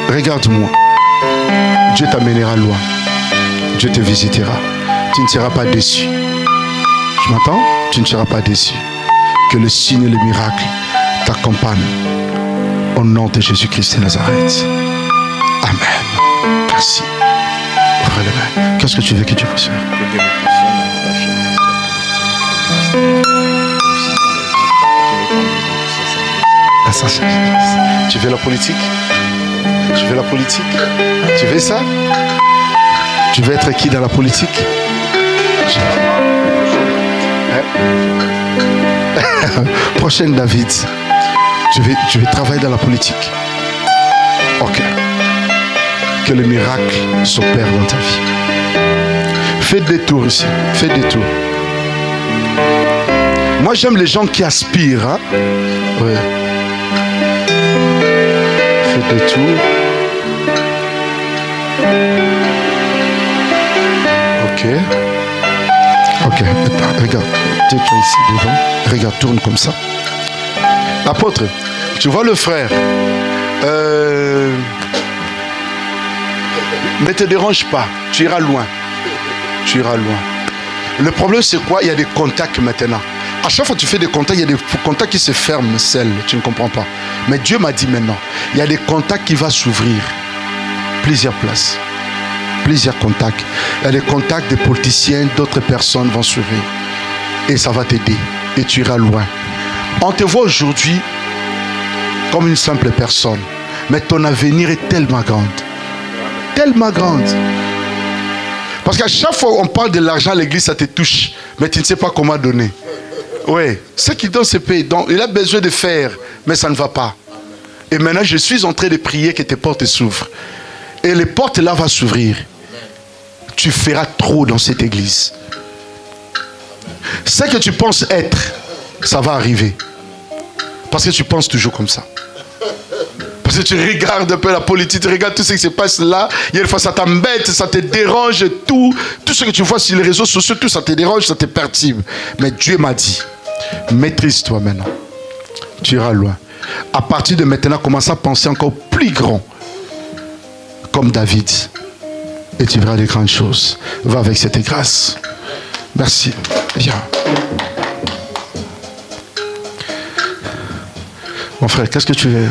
Speaker 3: Regarde-moi. Dieu t'amènera loin. Dieu te visitera. Tu ne seras pas déçu. Tu m'entends? Tu ne seras pas déçu. Que le signe et le miracle t'accompagnent. Au nom de Jésus-Christ de Nazareth. Amen. Merci. Ouvrez les mains. Qu'est-ce que tu veux que Dieu puisse faire? Tu veux la politique? Tu veux la politique? Tu veux ça? Tu veux être qui dans la politique? Prochaine David. Je vais travailler dans la politique. Ok. Que le miracle s'opère dans ta vie. Fais des tours ici. Fais des tours. Moi j'aime les gens qui aspirent. Hein? Ouais. Fais des tours. Ok. Ok. Regarde. Tais-toi ici devant. Regarde, tourne comme ça. Apôtre, tu vois le frère. Ne te dérange pas. Tu iras loin. Tu iras loin. Le problème c'est quoi? Il y a des contacts maintenant. À chaque fois que tu fais des contacts, il y a des contacts qui se ferment seuls. Tu ne comprends pas. Mais Dieu m'a dit maintenant, il y a des contacts qui vont s'ouvrir. Plusieurs places. Plusieurs contacts. Il y a des contacts des politiciens, d'autres personnes vont s'ouvrir. Et ça va t'aider. Et tu iras loin. On te voit aujourd'hui comme une simple personne. Mais ton avenir est tellement grande. Tellement grande. Parce qu'à chaque fois qu'on parle de l'argent à l'église, ça te touche. Mais tu ne sais pas comment donner. Oui. Ceux qui donnent ce pays, il a besoin de faire, mais ça ne va pas. Et maintenant, je suis en train de prier que tes portes s'ouvrent. Et les portes là vont s'ouvrir. Tu feras trop dans cette église. Ce que tu penses être, ça va arriver. Parce que tu penses toujours comme ça. Parce que tu regardes un peu la politique, tu regardes tout ce qui se passe là. Il y a une fois, ça t'embête, ça te dérange, tout. Tout ce que tu vois sur les réseaux sociaux, tout ça te dérange, ça te perturbe. Mais Dieu m'a dit, maîtrise-toi maintenant. Tu iras loin. À partir de maintenant, commence à penser encore plus grand. Comme David. Et tu verras des grandes choses. Va avec cette grâce. Merci. Viens. Mon frère, qu'est-ce que tu veux?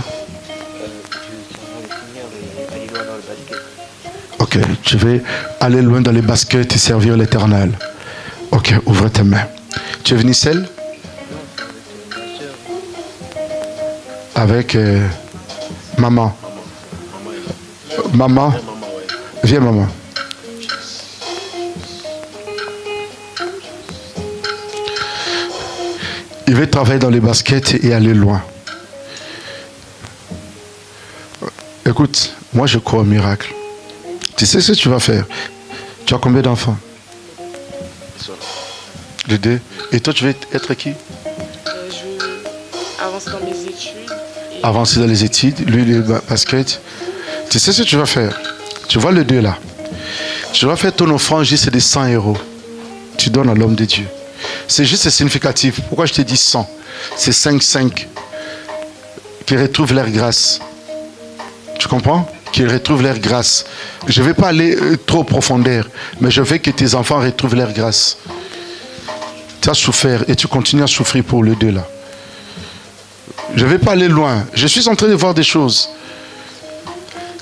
Speaker 3: Ok, tu veux aller loin dans les baskets et servir l'Éternel. Ok, ouvre tes mains. Tu es venu seul? Avec maman. Maman. Viens maman. Il veut travailler dans les baskets et aller loin. Écoute, moi je crois au miracle. Tu sais ce que tu vas faire? Tu as combien d'enfants? Les deux. Et toi tu veux être qui?
Speaker 8: Je veux avancer dans mes études.
Speaker 3: Avancer dans les études, lui les baskets. Tu sais ce que tu vas faire? Tu vois les deux là. Tu vas faire ton offrande juste de 100 €. Tu donnes à l'homme de Dieu. C'est juste significatif. Pourquoi je te dis 100? C'est 5 qui retrouvent leur grâce. Tu comprends? Qui retrouvent leur grâce. Je ne vais pas aller trop en profondeur, mais je veux que tes enfants retrouvent leur grâce. Tu as souffert et tu continues à souffrir pour les deux là. Je ne vais pas aller loin. Je suis en train de voir des choses.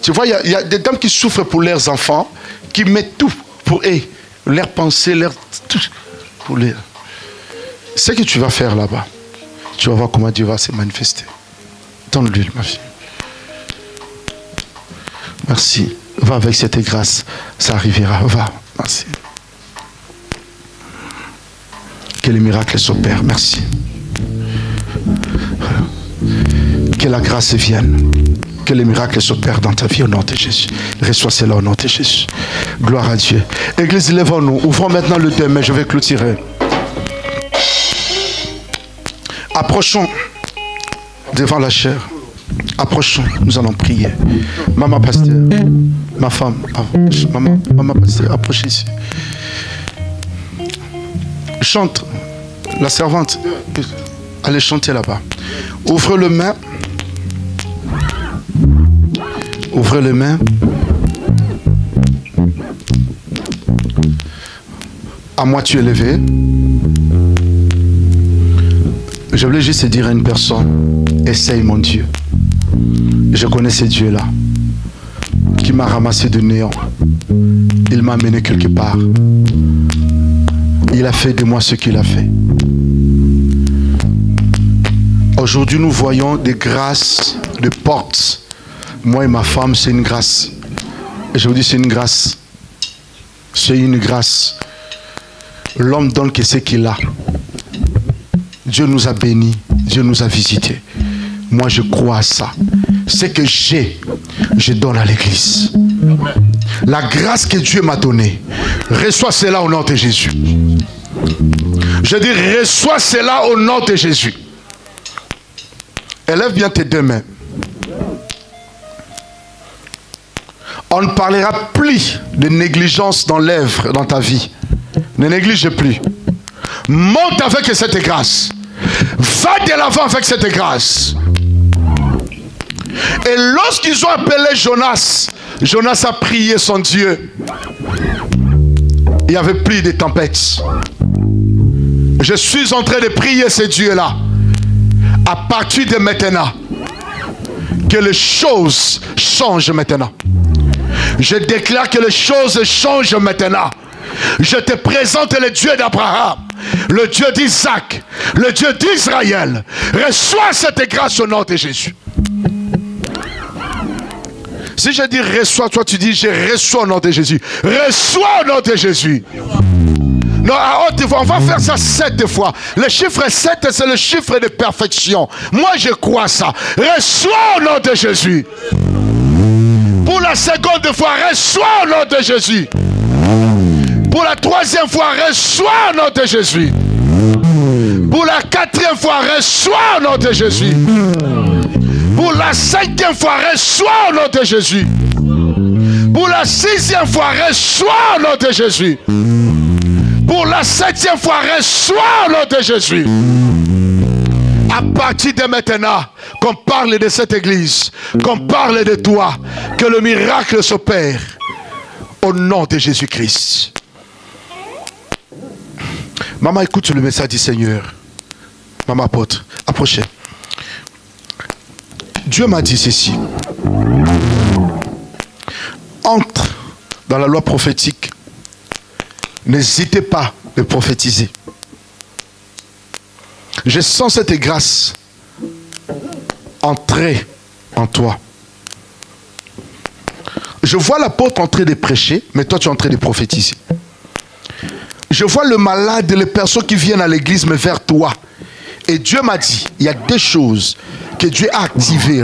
Speaker 3: Tu vois, il y a des dames qui souffrent pour leurs enfants, qui mettent tout pour eux. Leurs pensées, tout pour les... Ce que tu vas faire là-bas, tu vas voir comment Dieu va se manifester. Donne l'huile, ma fille. Merci. Va avec cette grâce. Ça arrivera. Va. Merci. Que les miracles s'opèrent. Merci. Que la grâce vienne. Que les miracles s'opèrent dans ta vie au nom de Jésus. Reçois cela au nom de Jésus. Gloire à Dieu. Église, lèvons-nous. Ouvrons maintenant le demain. Je vais clôturer. Approchons devant la chair. Approchons. Nous allons prier. Maman pasteur. Ma femme. Maman pasteur. Approchez ici. Chante. La servante. Allez chanter là-bas. Ouvre le main. Ouvrez les mains. À moitié levé. Je voulais juste dire à une personne, essaye mon Dieu. Je connais ce Dieu-là, qui m'a ramassé de néant. Il m'a amené quelque part. Il a fait de moi ce qu'il a fait. Aujourd'hui, nous voyons des grâces, des portes. Moi et ma femme, c'est une grâce. Et je vous dis, c'est une grâce. C'est une grâce. L'homme donne que ce qu'il a. Dieu nous a bénis. Dieu nous a visités. Moi, je crois à ça. Ce que j'ai, je donne à l'église. La grâce que Dieu m'a donnée, reçois cela au nom de Jésus. Je dis, reçois cela au nom de Jésus. Élève bien tes deux mains. On ne parlera plus de négligence dans l'œuvre, dans ta vie. Ne néglige plus. Monte avec cette grâce. Va de l'avant avec cette grâce. Et lorsqu'ils ont appelé Jonas, Jonas a prié son Dieu. Il n'y avait plus de tempêtes. Je suis en train de prier ce Dieu-là. À partir de maintenant, que les choses changent maintenant. Je déclare que les choses changent maintenant. Je te présente le Dieu d'Abraham, le Dieu d'Isaac, le Dieu d'Israël. Reçois cette grâce au nom de Jésus. Si je dis reçois, toi tu dis je reçois au nom de Jésus. Reçois au nom de Jésus. Non, à haute voix, on va faire ça 7 fois. Le chiffre 7, c'est le chiffre de perfection. Moi, je crois ça. Reçois au nom de Jésus. Pour la seconde fois, reçois au nom de Jésus. Pour la troisième fois, reçois au nom de Jésus. Pour la quatrième fois, reçois au nom de Jésus. Pour la cinquième fois, reçois au nom de Jésus. Pour la sixième fois, reçois au nom de Jésus. Pour la septième fois, reçois au nom de Jésus. À partir de maintenant, qu'on parle de cette église, qu'on parle de toi, que le miracle s'opère au nom de Jésus-Christ. Maman, écoute le message du Seigneur. Maman apôtre, approchez. Dieu m'a dit ceci. Entre dans la loi prophétique. N'hésitez pas de prophétiser. Je sens cette grâce entrer en toi. Je vois l'apôtre en train de prêcher, mais toi tu es en train de prophétiser. Je vois le malade et les personnes qui viennent à l'église, mais vers toi. Et Dieu m'a dit, il y a deux choses que Dieu a activées.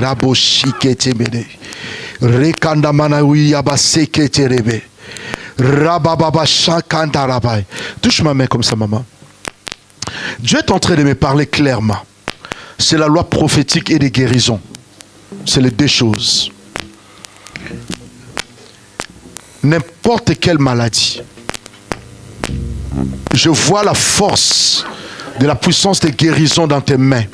Speaker 3: Touche ma main comme ça, maman. Dieu est en train de me parler clairement. C'est la loi prophétique et des guérisons. C'est les deux choses. N'importe quelle maladie. Je vois la force de la puissance des guérisons dans tes mains.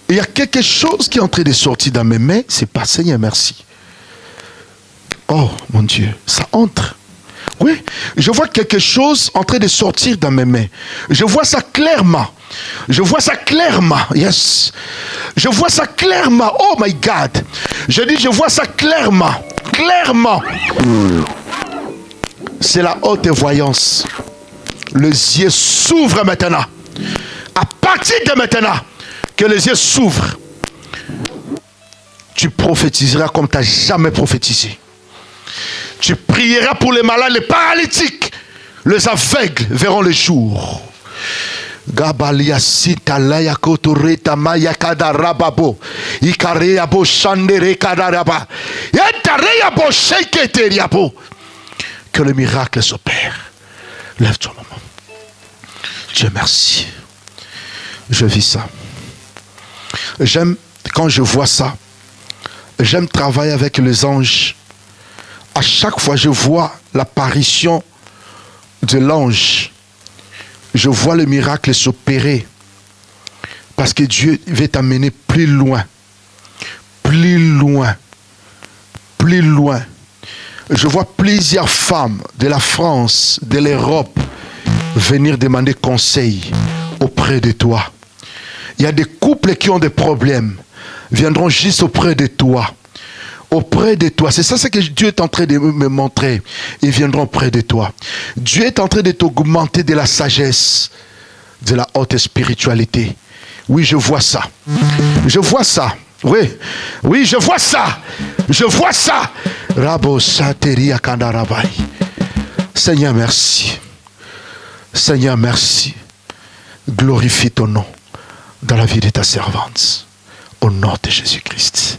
Speaker 3: Il y a quelque chose qui est en train de sortir dans mes mains. C'est pas Seigneur, merci. Oh mon Dieu, ça entre. Oui, je vois quelque chose en train de sortir dans mes mains. Je vois ça clairement. Je vois ça clairement. Yes. Je vois ça clairement. Oh my God. Je dis, je vois ça clairement. Clairement. C'est la haute voyance. Les yeux s'ouvrent maintenant. À partir de maintenant, que les yeux s'ouvrent, tu prophétiseras comme tu n'as jamais prophétisé. Tu prieras pour les malades, les paralytiques. Les aveugles verront le jour. Gabalia sitalaya kotoreta maya kadarababo ikareya bo shandere kadaraba yatareya bo sheketeriabo. Que le miracle s'opère. Lève-toi, maman. Dieu merci. Je vis ça. J'aime quand je vois ça. J'aime travailler avec les anges. À chaque fois, je vois l'apparition de l'ange. Je vois le miracle s'opérer. Parce que Dieu veut t'amener plus loin. Plus loin. Plus loin. Je vois plusieurs femmes de la France, de l'Europe, venir demander conseil auprès de toi. Il y a des couples qui ont des problèmes. Viendront juste auprès de toi. Auprès de toi. C'est ça ce que Dieu est en train de me montrer. Ils viendront auprès de toi. Dieu est en train de t'augmenter de la sagesse, de la haute spiritualité. Oui, je vois ça. Je vois ça. Oui, oui, je vois ça. Je vois ça. Rabo Sateria Kandarabai. Seigneur, merci. Seigneur, merci. Glorifie ton nom dans la vie de ta servante. Au nom de Jésus-Christ.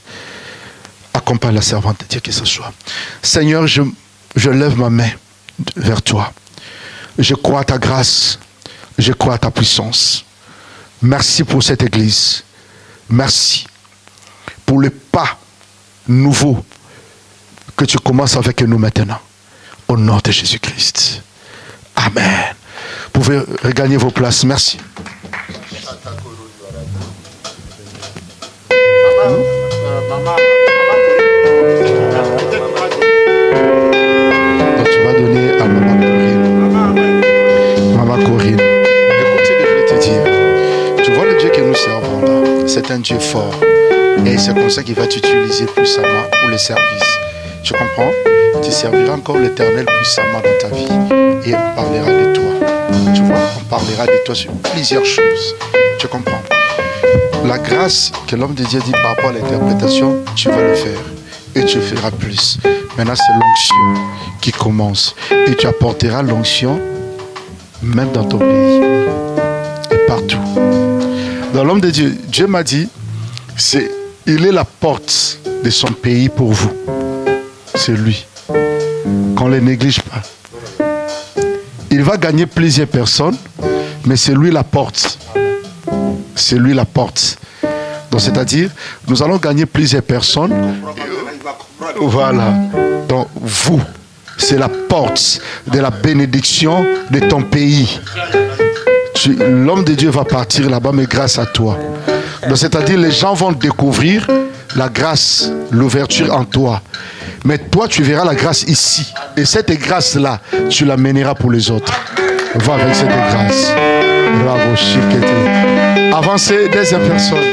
Speaker 3: Accompagne la servante de Dieu que ce soit. Seigneur, je lève ma main vers toi. Je crois à ta grâce. Je crois à ta puissance. Merci pour cette église. Merci pour le pas nouveau que tu commences avec nous maintenant. Au nom de Jésus-Christ. Amen. Vous pouvez regagner vos places. Merci. Donc tu vas donner à Maman Corinne. Maman Corinne. Écoute ce que je vais te dire. Tu vois le Dieu que nous servons là. C'est un Dieu fort. Et c'est comme ça qu'il va t'utiliser puissamment pour les services. Tu comprends? Tu serviras encore l'Éternel puissamment dans ta vie. Et on parlera de toi. Tu vois, on parlera de toi sur plusieurs choses. Tu comprends? La grâce que l'homme de Dieu dit par rapport à l'interprétation, tu vas le faire. Et tu feras plus. Maintenant, c'est l'onction qui commence. Et tu apporteras l'onction même dans ton pays. Et partout. Dans l'homme de Dieu, Dieu m'a dit, il est la porte de son pays pour vous. C'est lui. Qu'on ne le néglige pas. Il va gagner plusieurs personnes, mais c'est lui la porte. C'est lui la porte. Donc c'est-à-dire, nous allons gagner plusieurs personnes. Voilà. Donc vous, c'est la porte de la bénédiction de ton pays. L'homme de Dieu va partir là-bas, mais grâce à toi. Donc c'est-à-dire, les gens vont découvrir la grâce, l'ouverture en toi. Mais toi, tu verras la grâce ici. Et cette grâce-là, tu la mèneras pour les autres. Va avec cette grâce. Bravo, Chikete. Avancez, deuxième personne.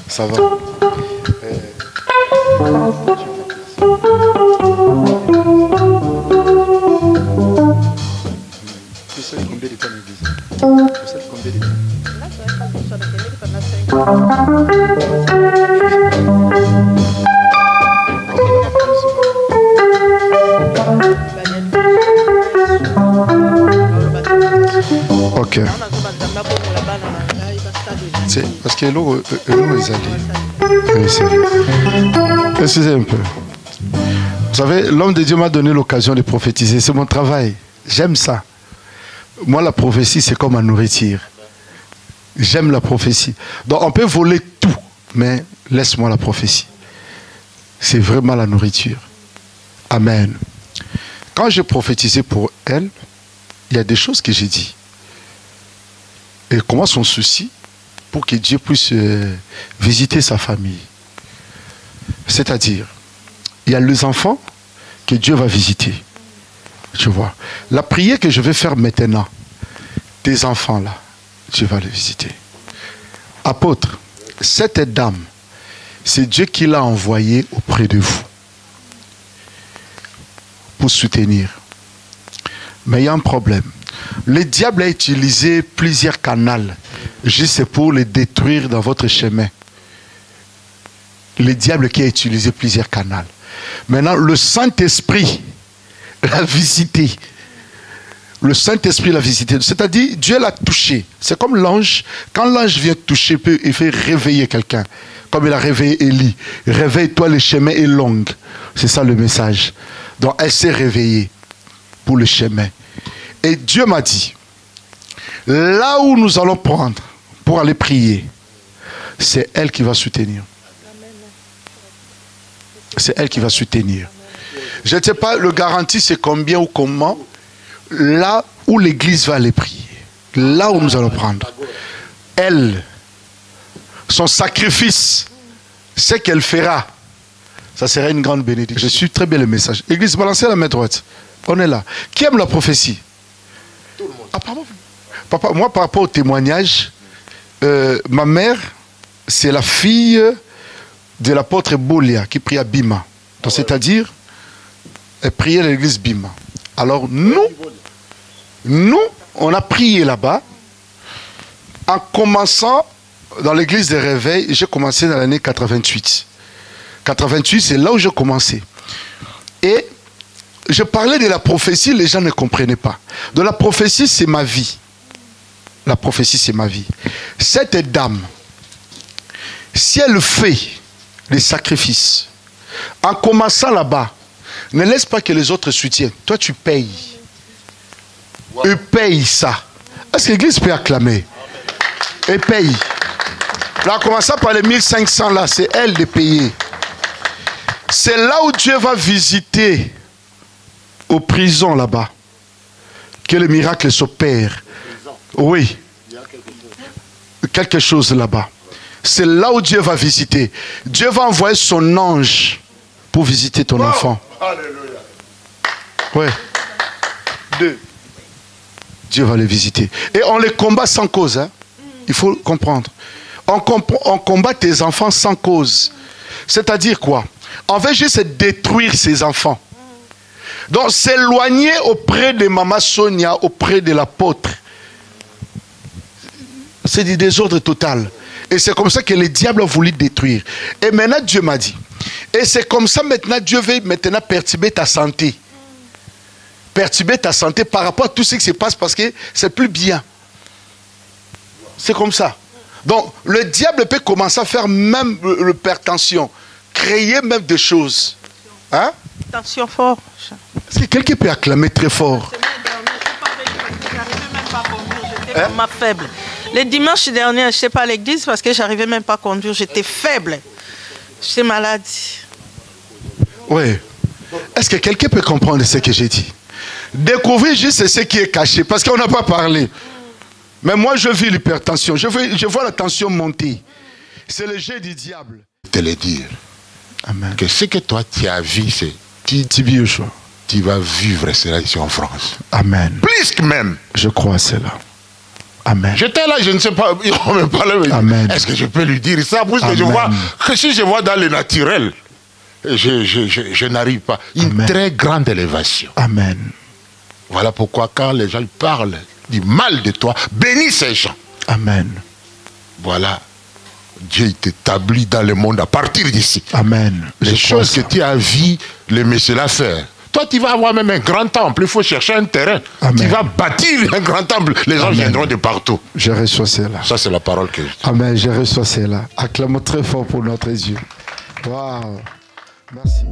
Speaker 3: Ça va. Tu sais combien de temps l'église? Tu sais combien de temps? Ok. C'est parce que l'eau est allée. Excusez un peu. Vous savez, l'homme de Dieu m'a donné l'occasion de prophétiser. C'est mon travail. J'aime ça. Moi, la prophétie, c'est comme ma nourriture. J'aime la prophétie. Donc, on peut voler tout, mais laisse-moi la prophétie. C'est vraiment la nourriture. Amen. Quand j'ai prophétisé pour elle, il y a des choses que j'ai dit. Et comment son souci pour que Dieu puisse visiter sa famille. C'est-à-dire, il y a les enfants que Dieu va visiter. Tu vois. La prière que je vais faire maintenant, tes enfants là, Dieu va les visiter. Apôtre, cette dame, c'est Dieu qui l'a envoyée auprès de vous pour soutenir. Mais il y a un problème. Le diable a utilisé plusieurs canaux juste pour les détruire dans votre chemin. Le diable qui a utilisé plusieurs canaux. Maintenant, le Saint-Esprit l'a visité. Le Saint-Esprit l'a visité. C'est-à-dire, Dieu l'a touché. C'est comme l'ange. Quand l'ange vient toucher, il fait réveiller quelqu'un. Comme il a réveillé Élie. Réveille-toi, le chemin est long. C'est ça le message. Donc, elle s'est réveillée pour le chemin. Et Dieu m'a dit, là où nous allons prendre pour aller prier, c'est elle qui va soutenir. C'est elle qui va soutenir. Je ne sais pas, le garantie c'est combien ou comment. Là où l'église va aller prier. Là où nous allons prendre. Elle, son sacrifice, ce qu'elle fera, Ça serait une grande bénédiction. Je suis très bien le message. Église, balancez la main droite. On est là. Qui aime la prophétie? Tout le monde. Ah, pardon. Papa, moi, par rapport au témoignage, ma mère, c'est la fille de l'apôtre Bolia qui prie à Bima. Donc, c'est-à-dire, elle priait à l'église Bima. Alors, nous, on a prié là-bas. En commençant dans l'église des réveils, j'ai commencé dans l'année 88. 88, c'est là où j'ai commencé. Et je parlais de la prophétie, les gens ne comprenaient pas. Donc la prophétie, c'est ma vie. La prophétie, c'est ma vie. Cette dame, si elle fait des sacrifices, en commençant là-bas, ne laisse pas que les autres soutiennent. Toi, tu payes. Eux payent ça. Est-ce que l'église peut acclamer? Et paye. Là, en commençant par les 1500 là, c'est elle de payer. C'est là où Dieu va visiter aux prisons là-bas que le miracle s'opère. Oui. Quelque chose là-bas. C'est là où Dieu va visiter. Dieu va envoyer son ange pour visiter ton enfant. Alléluia. Oui. 2. Dieu va les visiter. Et on les combat sans cause. Hein? Il faut comprendre. On combat tes enfants sans cause. C'est-à-dire quoi? On veut juste détruire ses enfants. Donc s'éloigner auprès de Maman Sonia, auprès de l'apôtre. C'est du désordre total. Et c'est comme ça que le diable a voulu détruire. Et maintenant Dieu m'a dit. Et c'est comme ça maintenant Dieu veut maintenant perturber ta santé. Perturber ta santé par rapport à tout ce qui se passe parce que c'est plus bien. C'est comme ça. Donc, le diable peut commencer à faire même l'hypertension, créer même des choses. Hein?
Speaker 4: Tension fort.
Speaker 3: Est-ce que quelqu'un peut acclamer très fort?
Speaker 4: J'étais vraiment faible. Les dimanches derniers, je n'étais pas à l'église parce que je n'arrivais même pas à conduire. J'étais faible. J'étais malade.
Speaker 3: Oui. Est-ce que quelqu'un peut comprendre ce que j'ai dit? Découvrir juste ce qui est caché, parce qu'on n'a pas parlé. Mais moi, je vis l'hypertension. Je vois la tension monter. C'est le jeu du diable.
Speaker 9: Te le dire.
Speaker 3: Amen.
Speaker 9: Que ce que toi, tu as vu, c'est... Tu vas vivre cela ici en France.
Speaker 3: Amen.
Speaker 9: Plus que même.
Speaker 3: Je crois à cela. Amen.
Speaker 9: J'étais là, je ne sais pas. On me parlait.
Speaker 3: Amen.
Speaker 9: Est-ce que je peux lui dire ça? Parce que je vois que si je vois dans le naturel, je n'arrive pas. Une très grande élévation.
Speaker 3: Amen.
Speaker 9: Voilà pourquoi quand les gens parlent du mal de toi, bénis ces gens.
Speaker 3: Amen.
Speaker 9: Voilà. Dieu t'établit dans le monde à partir d'ici.
Speaker 3: Amen.
Speaker 9: Les choses que tu as vues, les messieurs la faire. Toi, tu vas avoir même un grand temple. Il faut chercher un terrain.
Speaker 3: Amen.
Speaker 9: Tu vas bâtir un grand temple. Les gens viendront de partout.
Speaker 3: Je reçois cela.
Speaker 9: Ça, c'est la parole que je dis.
Speaker 3: Amen. Je reçois cela. Acclamons très fort pour notre Dieu. Waouh. Merci.